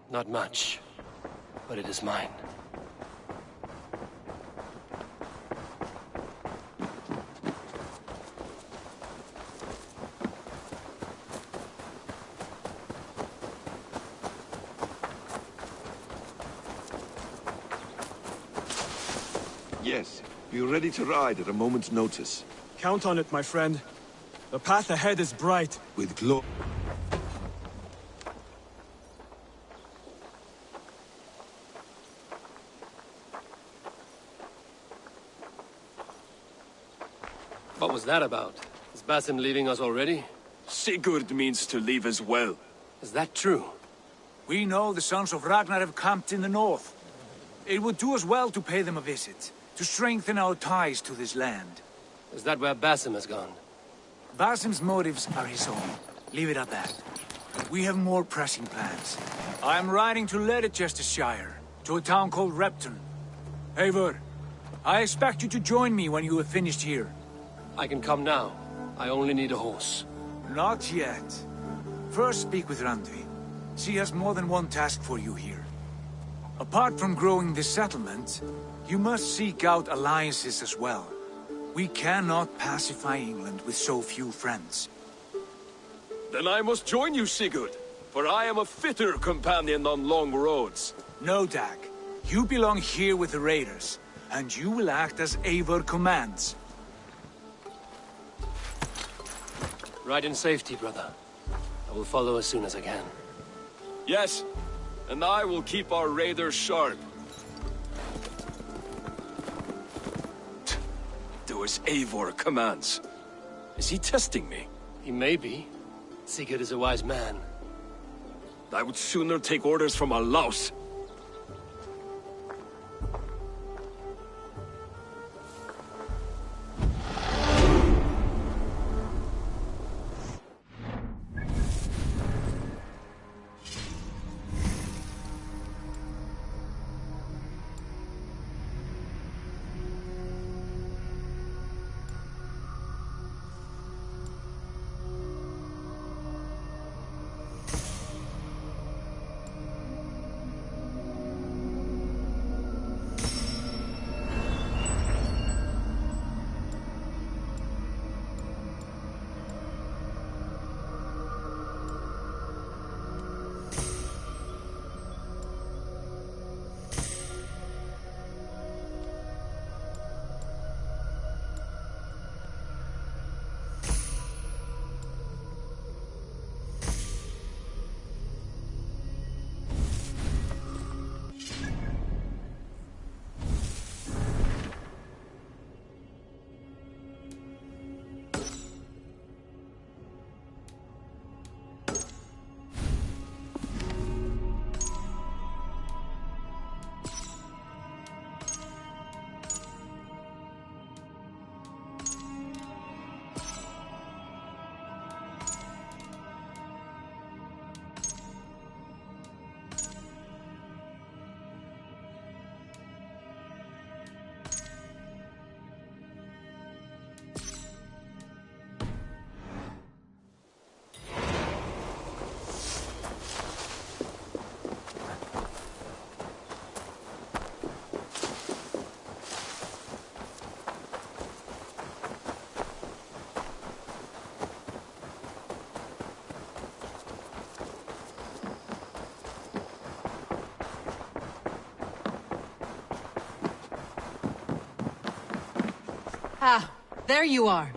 Not much, but it is mine. Yes, be ready to ride at a moment's notice. Count on it, my friend. The path ahead is bright. With glory. What was that about? Is Basim leaving us already? Sigurd means to leave as well. Is that true? We know the sons of Ragnar have camped in the north. It would do us well to pay them a visit, to strengthen our ties to this land. Is that where Basim has gone? Basim's motives are his own. Leave it at that. We have more pressing plans. I am riding to Leicestershire, to a town called Repton. Eivor, I expect you to join me when you have finished here. I can come now. I only need a horse. Not yet. First speak with Randvi. She has more than one task for you here. Apart from growing this settlement, you must seek out alliances as well. We cannot pacify England with so few friends. Then I must join you, Sigurd, for I am a fitter companion on long roads. No, Dag. You belong here with the raiders. and you will act as Eivor commands. Ride in safety, brother. I will follow as soon as I can. Yes, and I will keep our raiders sharp. Do as Eivor commands. Is he testing me? He may be. Sigurd is a wise man. I would sooner take orders from a louse. Ah, there you are.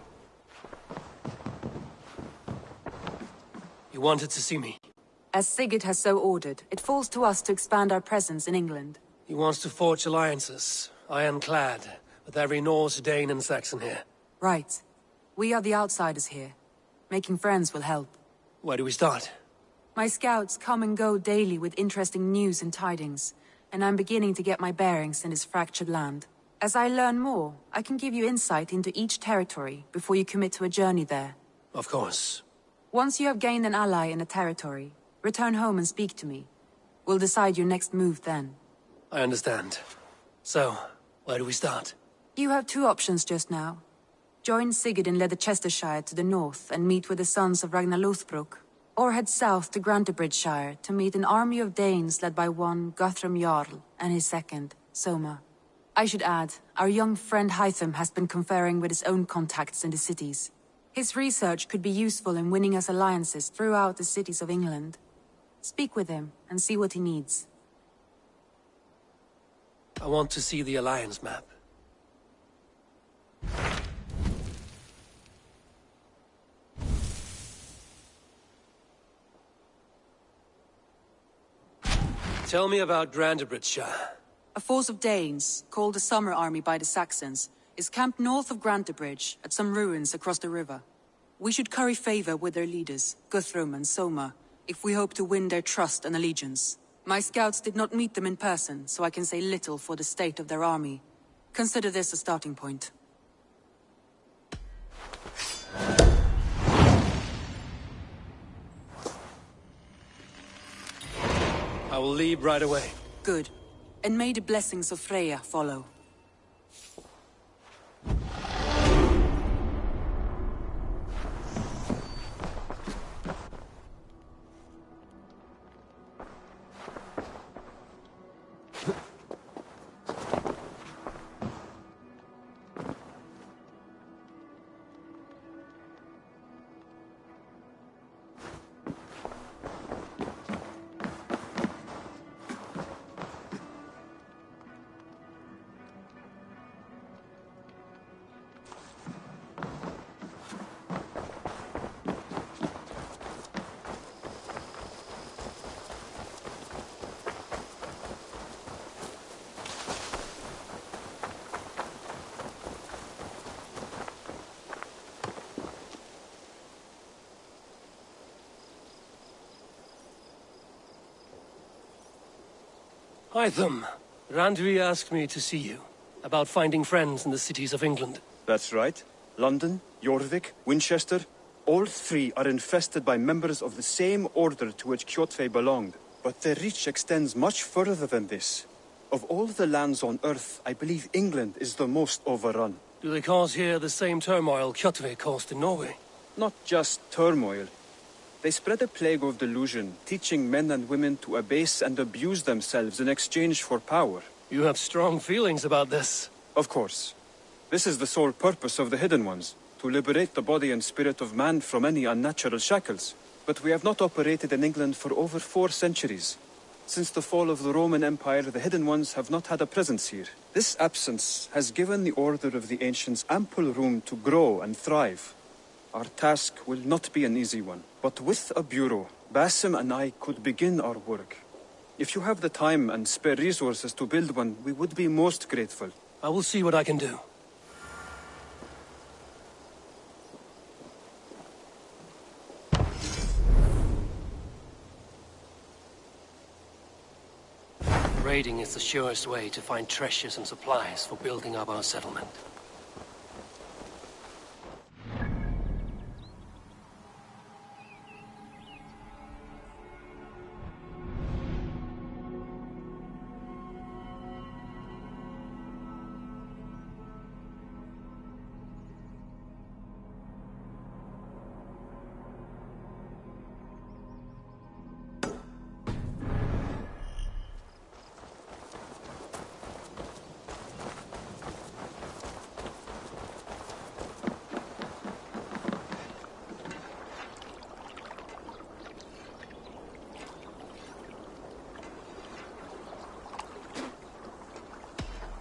You wanted to see me? As Sigurd has so ordered, it falls to us to expand our presence in England. He wants to forge alliances, ironclad, with every Norse, Dane and Saxon here. Right. We are the outsiders here. Making friends will help. Where do we start? My scouts come and go daily with interesting news and tidings, and I'm beginning to get my bearings in this fractured land. As I learn more, I can give you insight into each territory before you commit to a journey there. Of course. Once you have gained an ally in a territory, return home and speak to me. We'll decide your next move then. I understand. So, where do we start? You have two options just now. Join Sigurd in Leicestershire to the north and meet with the sons of Ragnar Lothbrok, or head south to Grantebridgeshire to meet an army of Danes led by one Guthrum Jarl and his second, Soma. I should add, our young friend Hytham has been conferring with his own contacts in the cities. His research could be useful in winning us alliances throughout the cities of England. Speak with him and see what he needs. I want to see the alliance map. Tell me about Grantebridgeshire. A force of Danes, called the Summer Army by the Saxons, is camped north of Grantebridge at some ruins across the river. We should curry favor with their leaders, Guthrum and Soma, if we hope to win their trust and allegiance. My scouts did not meet them in person, so I can say little for the state of their army. Consider this a starting point. I will leave right away. Good. And may the blessings of Freya follow. Hytham, Randvi asked me to see you, about finding friends in the cities of England. That's right. London, Jorvik, Winchester, all three are infested by members of the same order to which Kjotve belonged. But their reach extends much further than this. Of all the lands on Earth, I believe England is the most overrun. Do they cause here the same turmoil Kjotve caused in Norway? Not just turmoil. They spread a plague of delusion, teaching men and women to abase and abuse themselves in exchange for power. You have strong feelings about this. Of course. This is the sole purpose of the Hidden Ones, to liberate the body and spirit of man from any unnatural shackles. But we have not operated in England for over 4 centuries. Since the fall of the Roman Empire, the Hidden Ones have not had a presence here. This absence has given the Order of the Ancients ample room to grow and thrive. Our task will not be an easy one, but with a bureau, Basim and I could begin our work. If you have the time and spare resources to build one, we would be most grateful. I will see what I can do. Raiding is the surest way to find treasures and supplies for building up our settlement.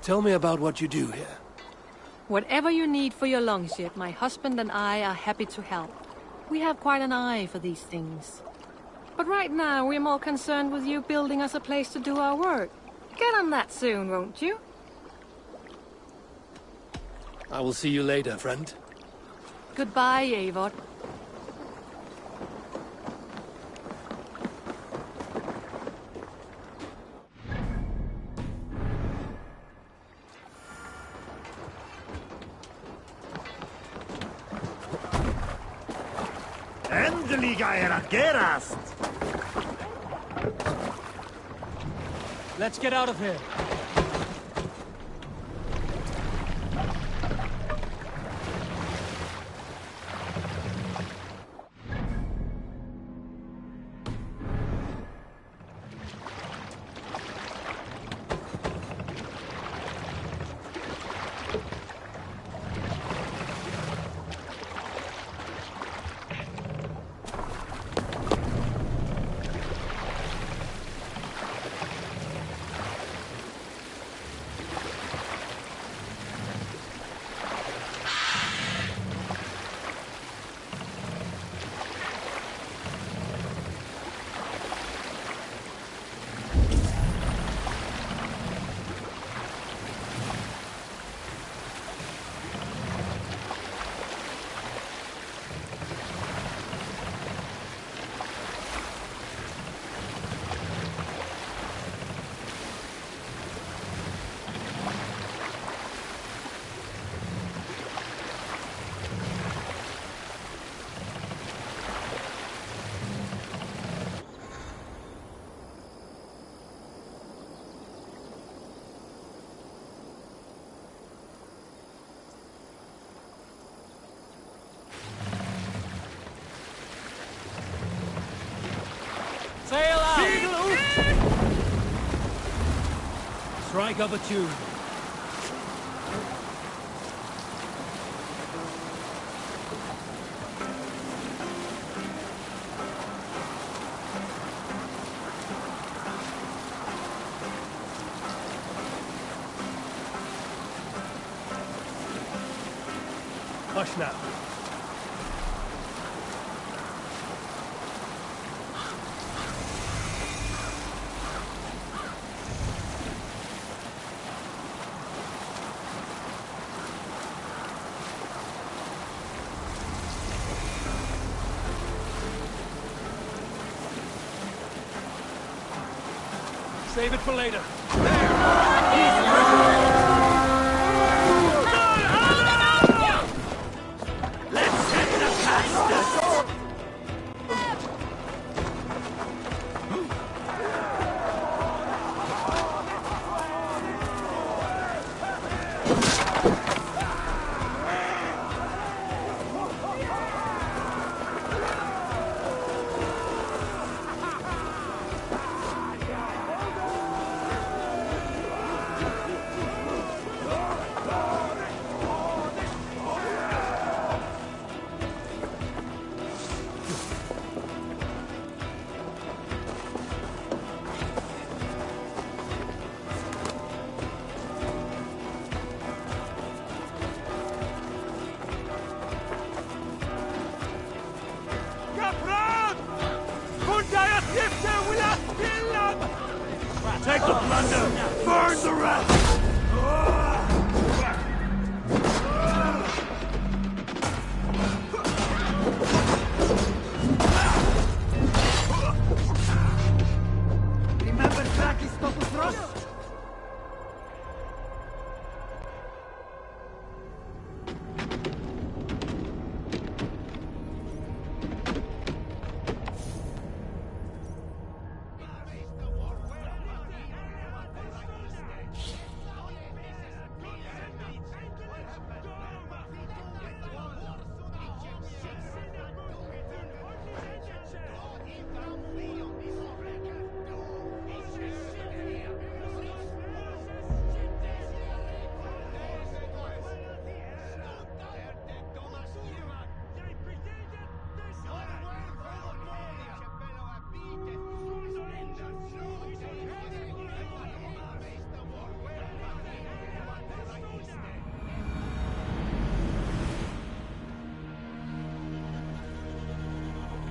Tell me about what you do here. Whatever you need for your longship, my husband and I are happy to help. We have quite an eye for these things. But right now, we're more concerned with you building us a place to do our work. Get on that soon, won't you? I will see you later, friend. Goodbye, Eivor. Let's get out of here. Sail out! Strike up a tune. Hush now. Save it for later. Let's hit the bastards! Take the plunder! Burn the rest! Remember Kraki's Totus Ross?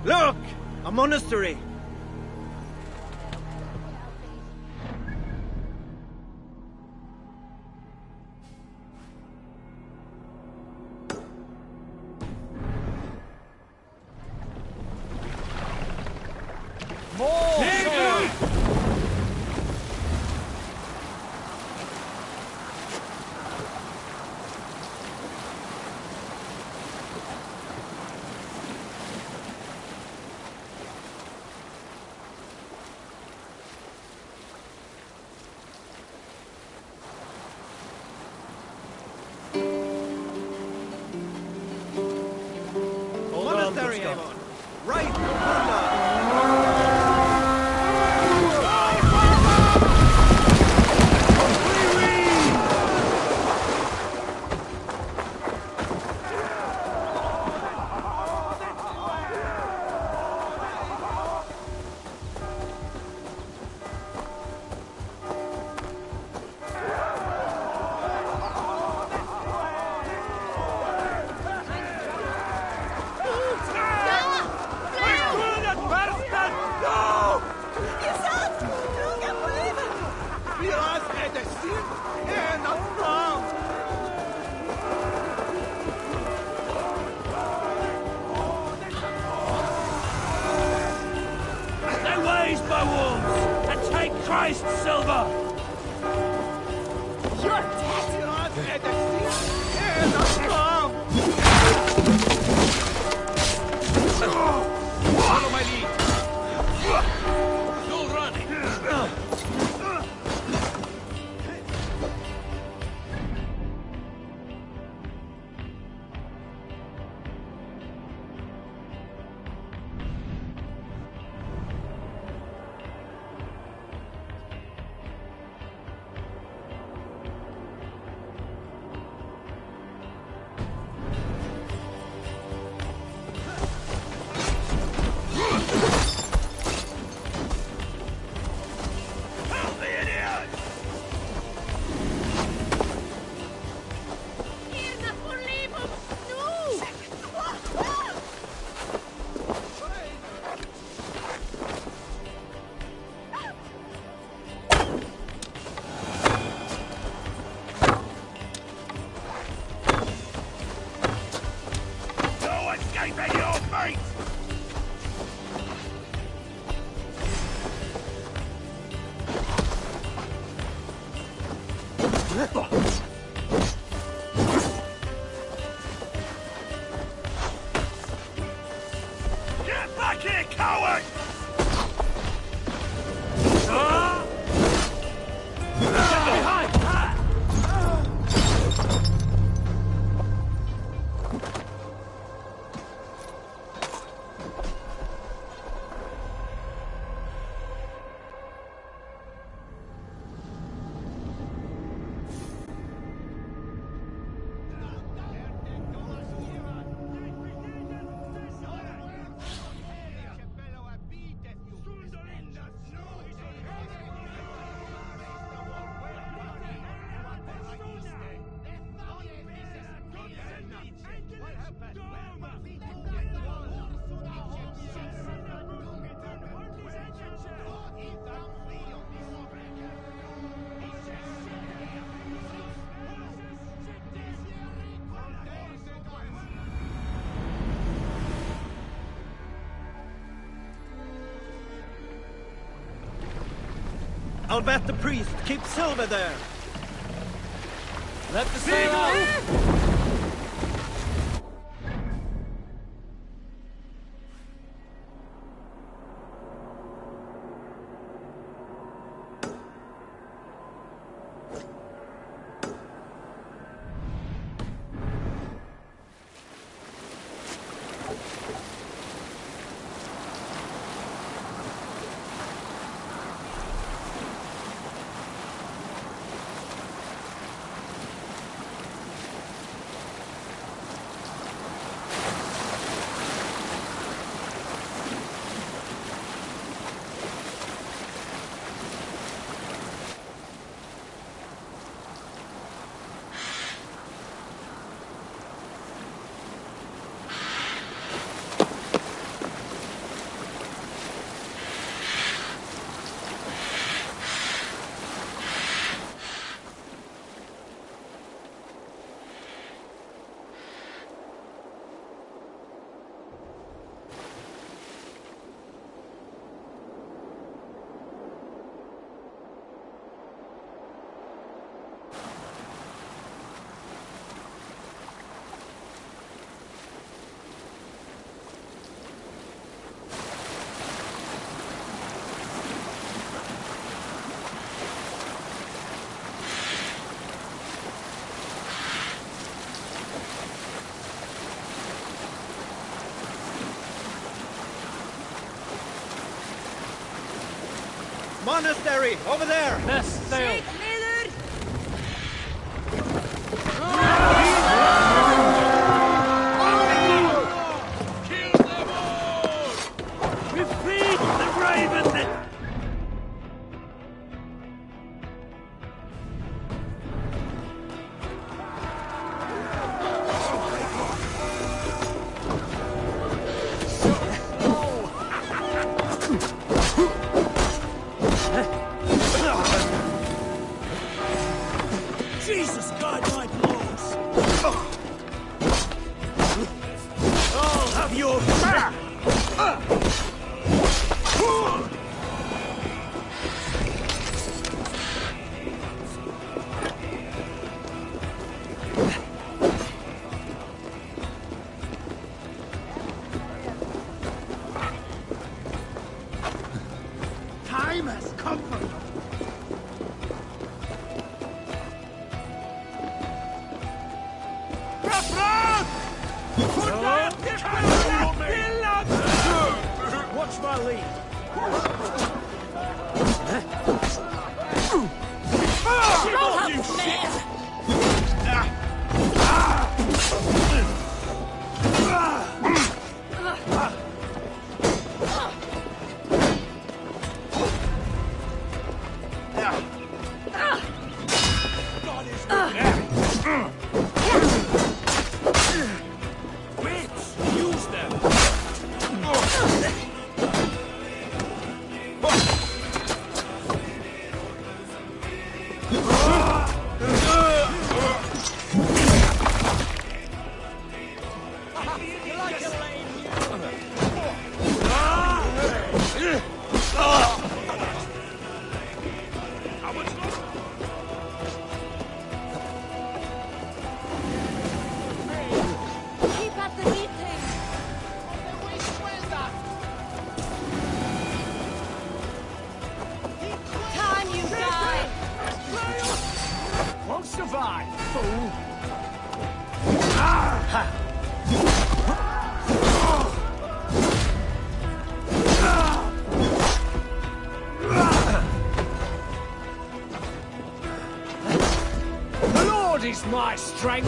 Look! A monastery! Monastery, Amon! Right! Christ, Silver! You're dead! Follow my lead! No running! Get back here, coward! I'll bet the priest keeps silver there. Let the sail out! Monastery, over there! Best sail! Kill them all! Defeat the raven that... Jesus, guide my blows! I'll have your back! Time has come for you. Watch my lead. You shit! Use them! The Lord is my strength!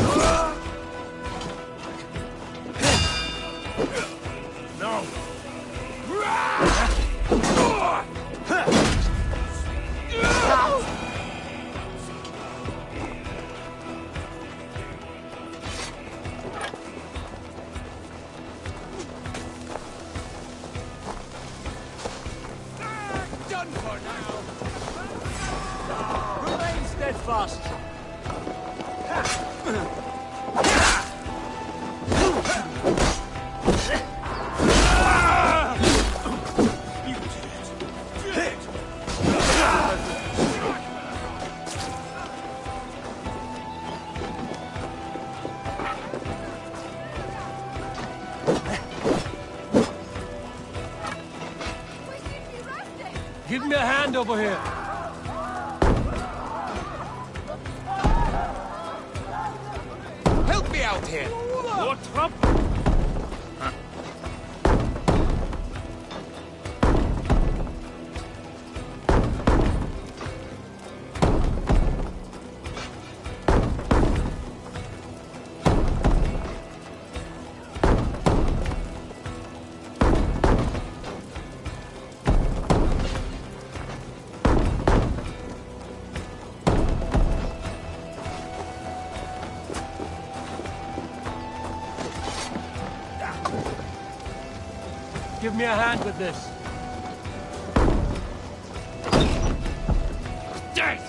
No! Done for now. Remain steadfast. Give me a hand over here. Help me out here. What trouble? Give me a hand with this. Death!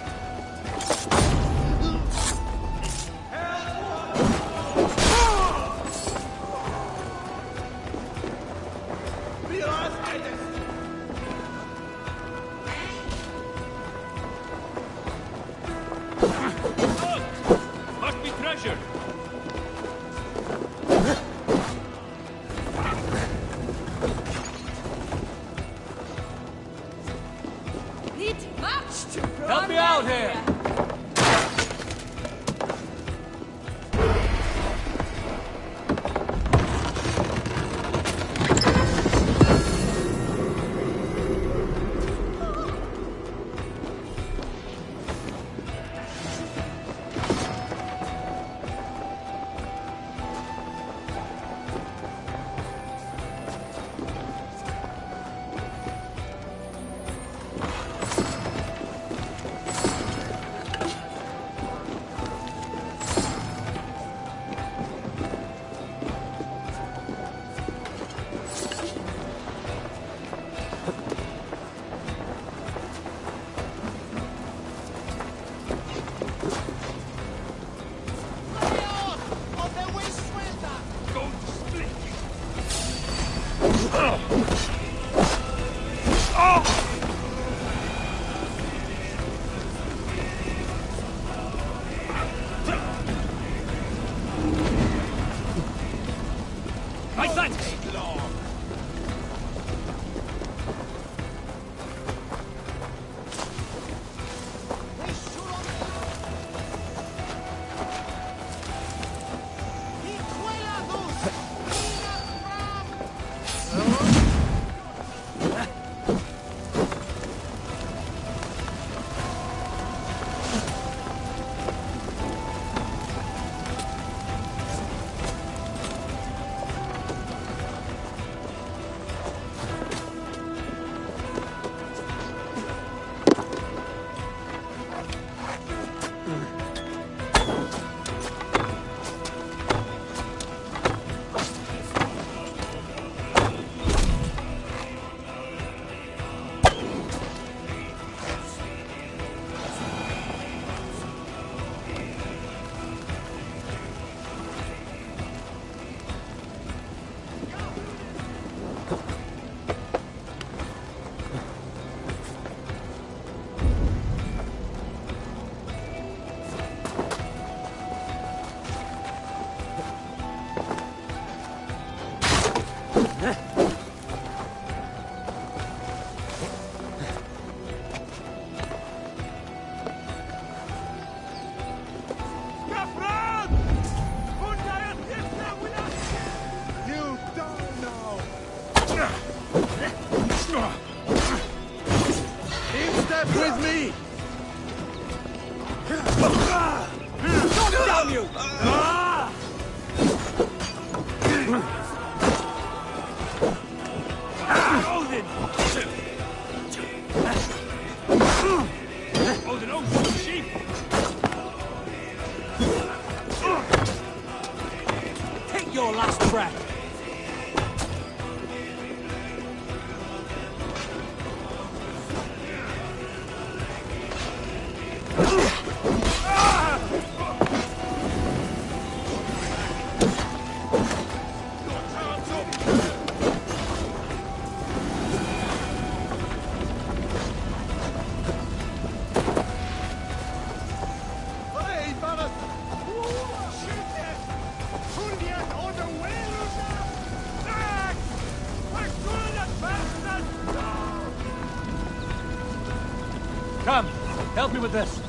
Must be treasure. Help me out here! Damn you! Odin! Odin, oh, sheep! Take your last breath! Come, help me with this.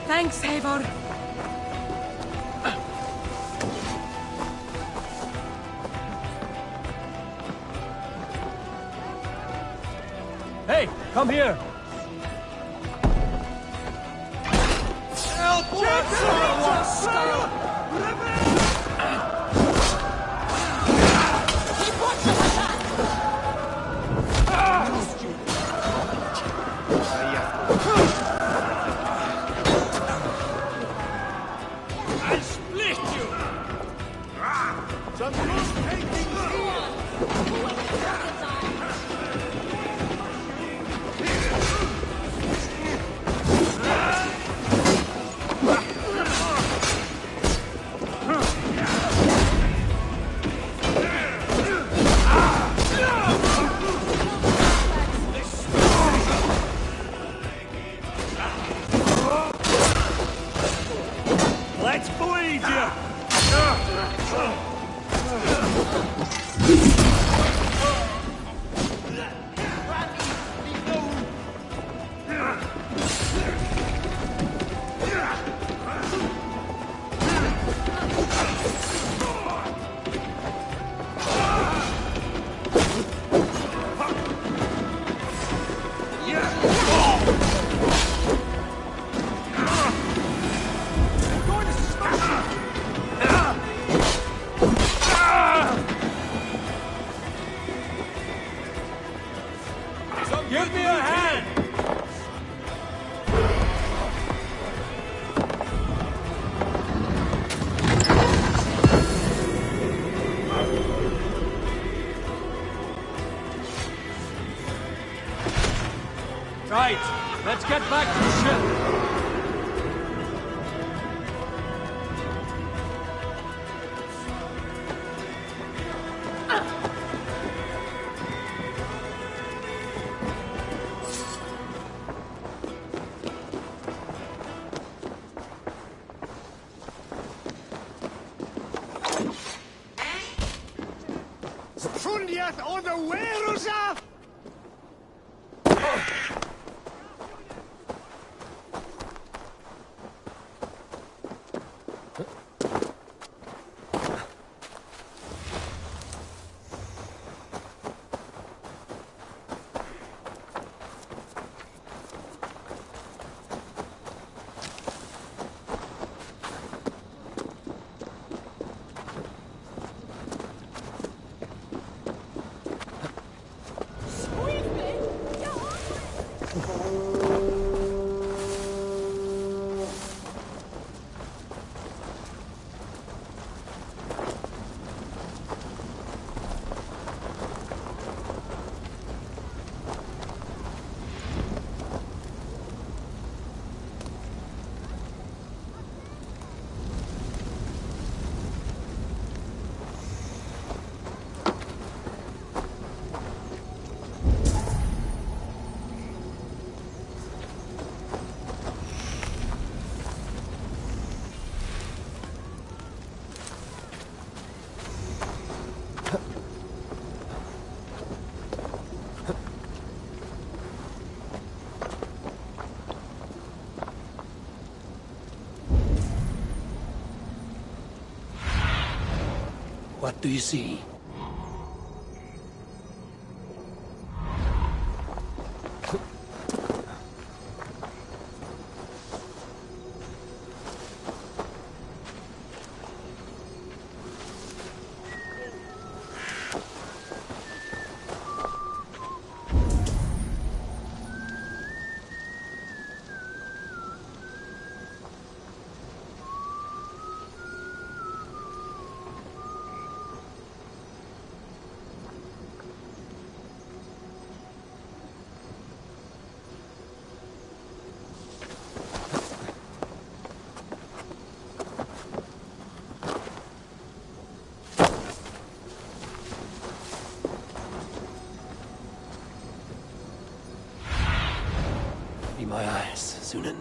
Thanks, Eivor. Hey, come here! I'll split you! Some good taking Goliath on the way, Rosa! What do you see? Be my eyes, Sunan.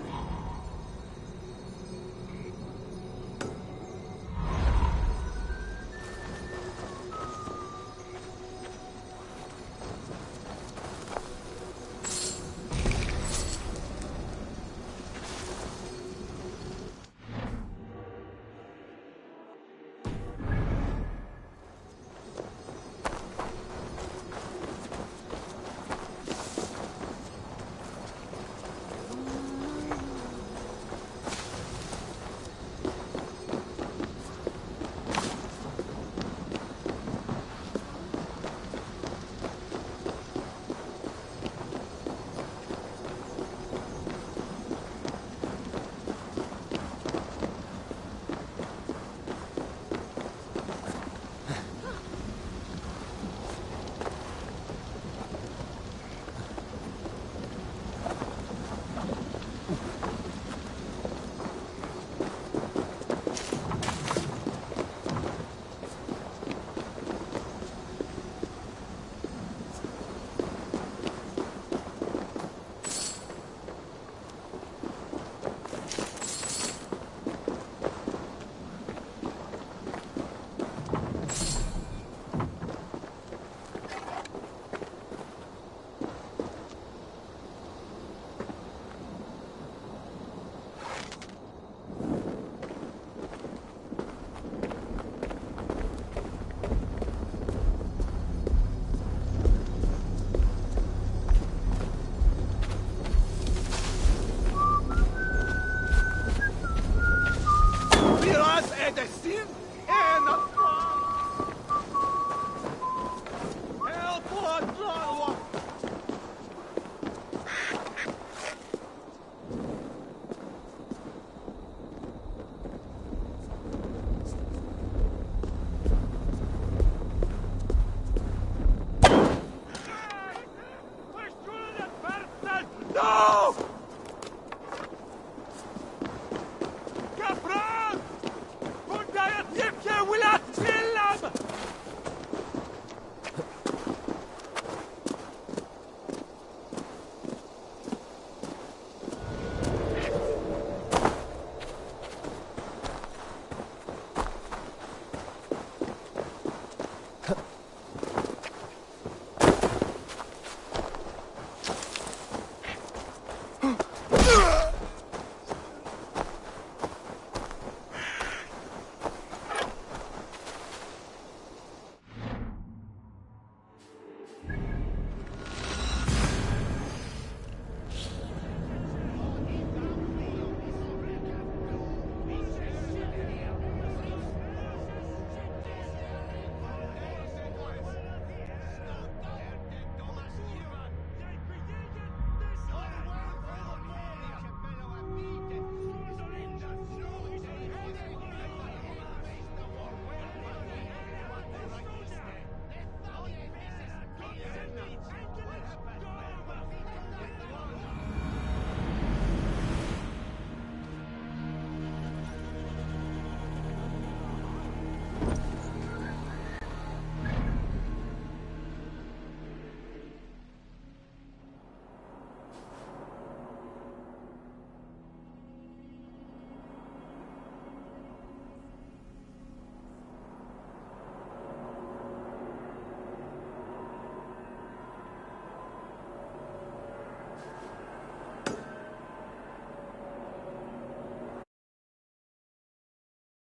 Wir uns Edestin?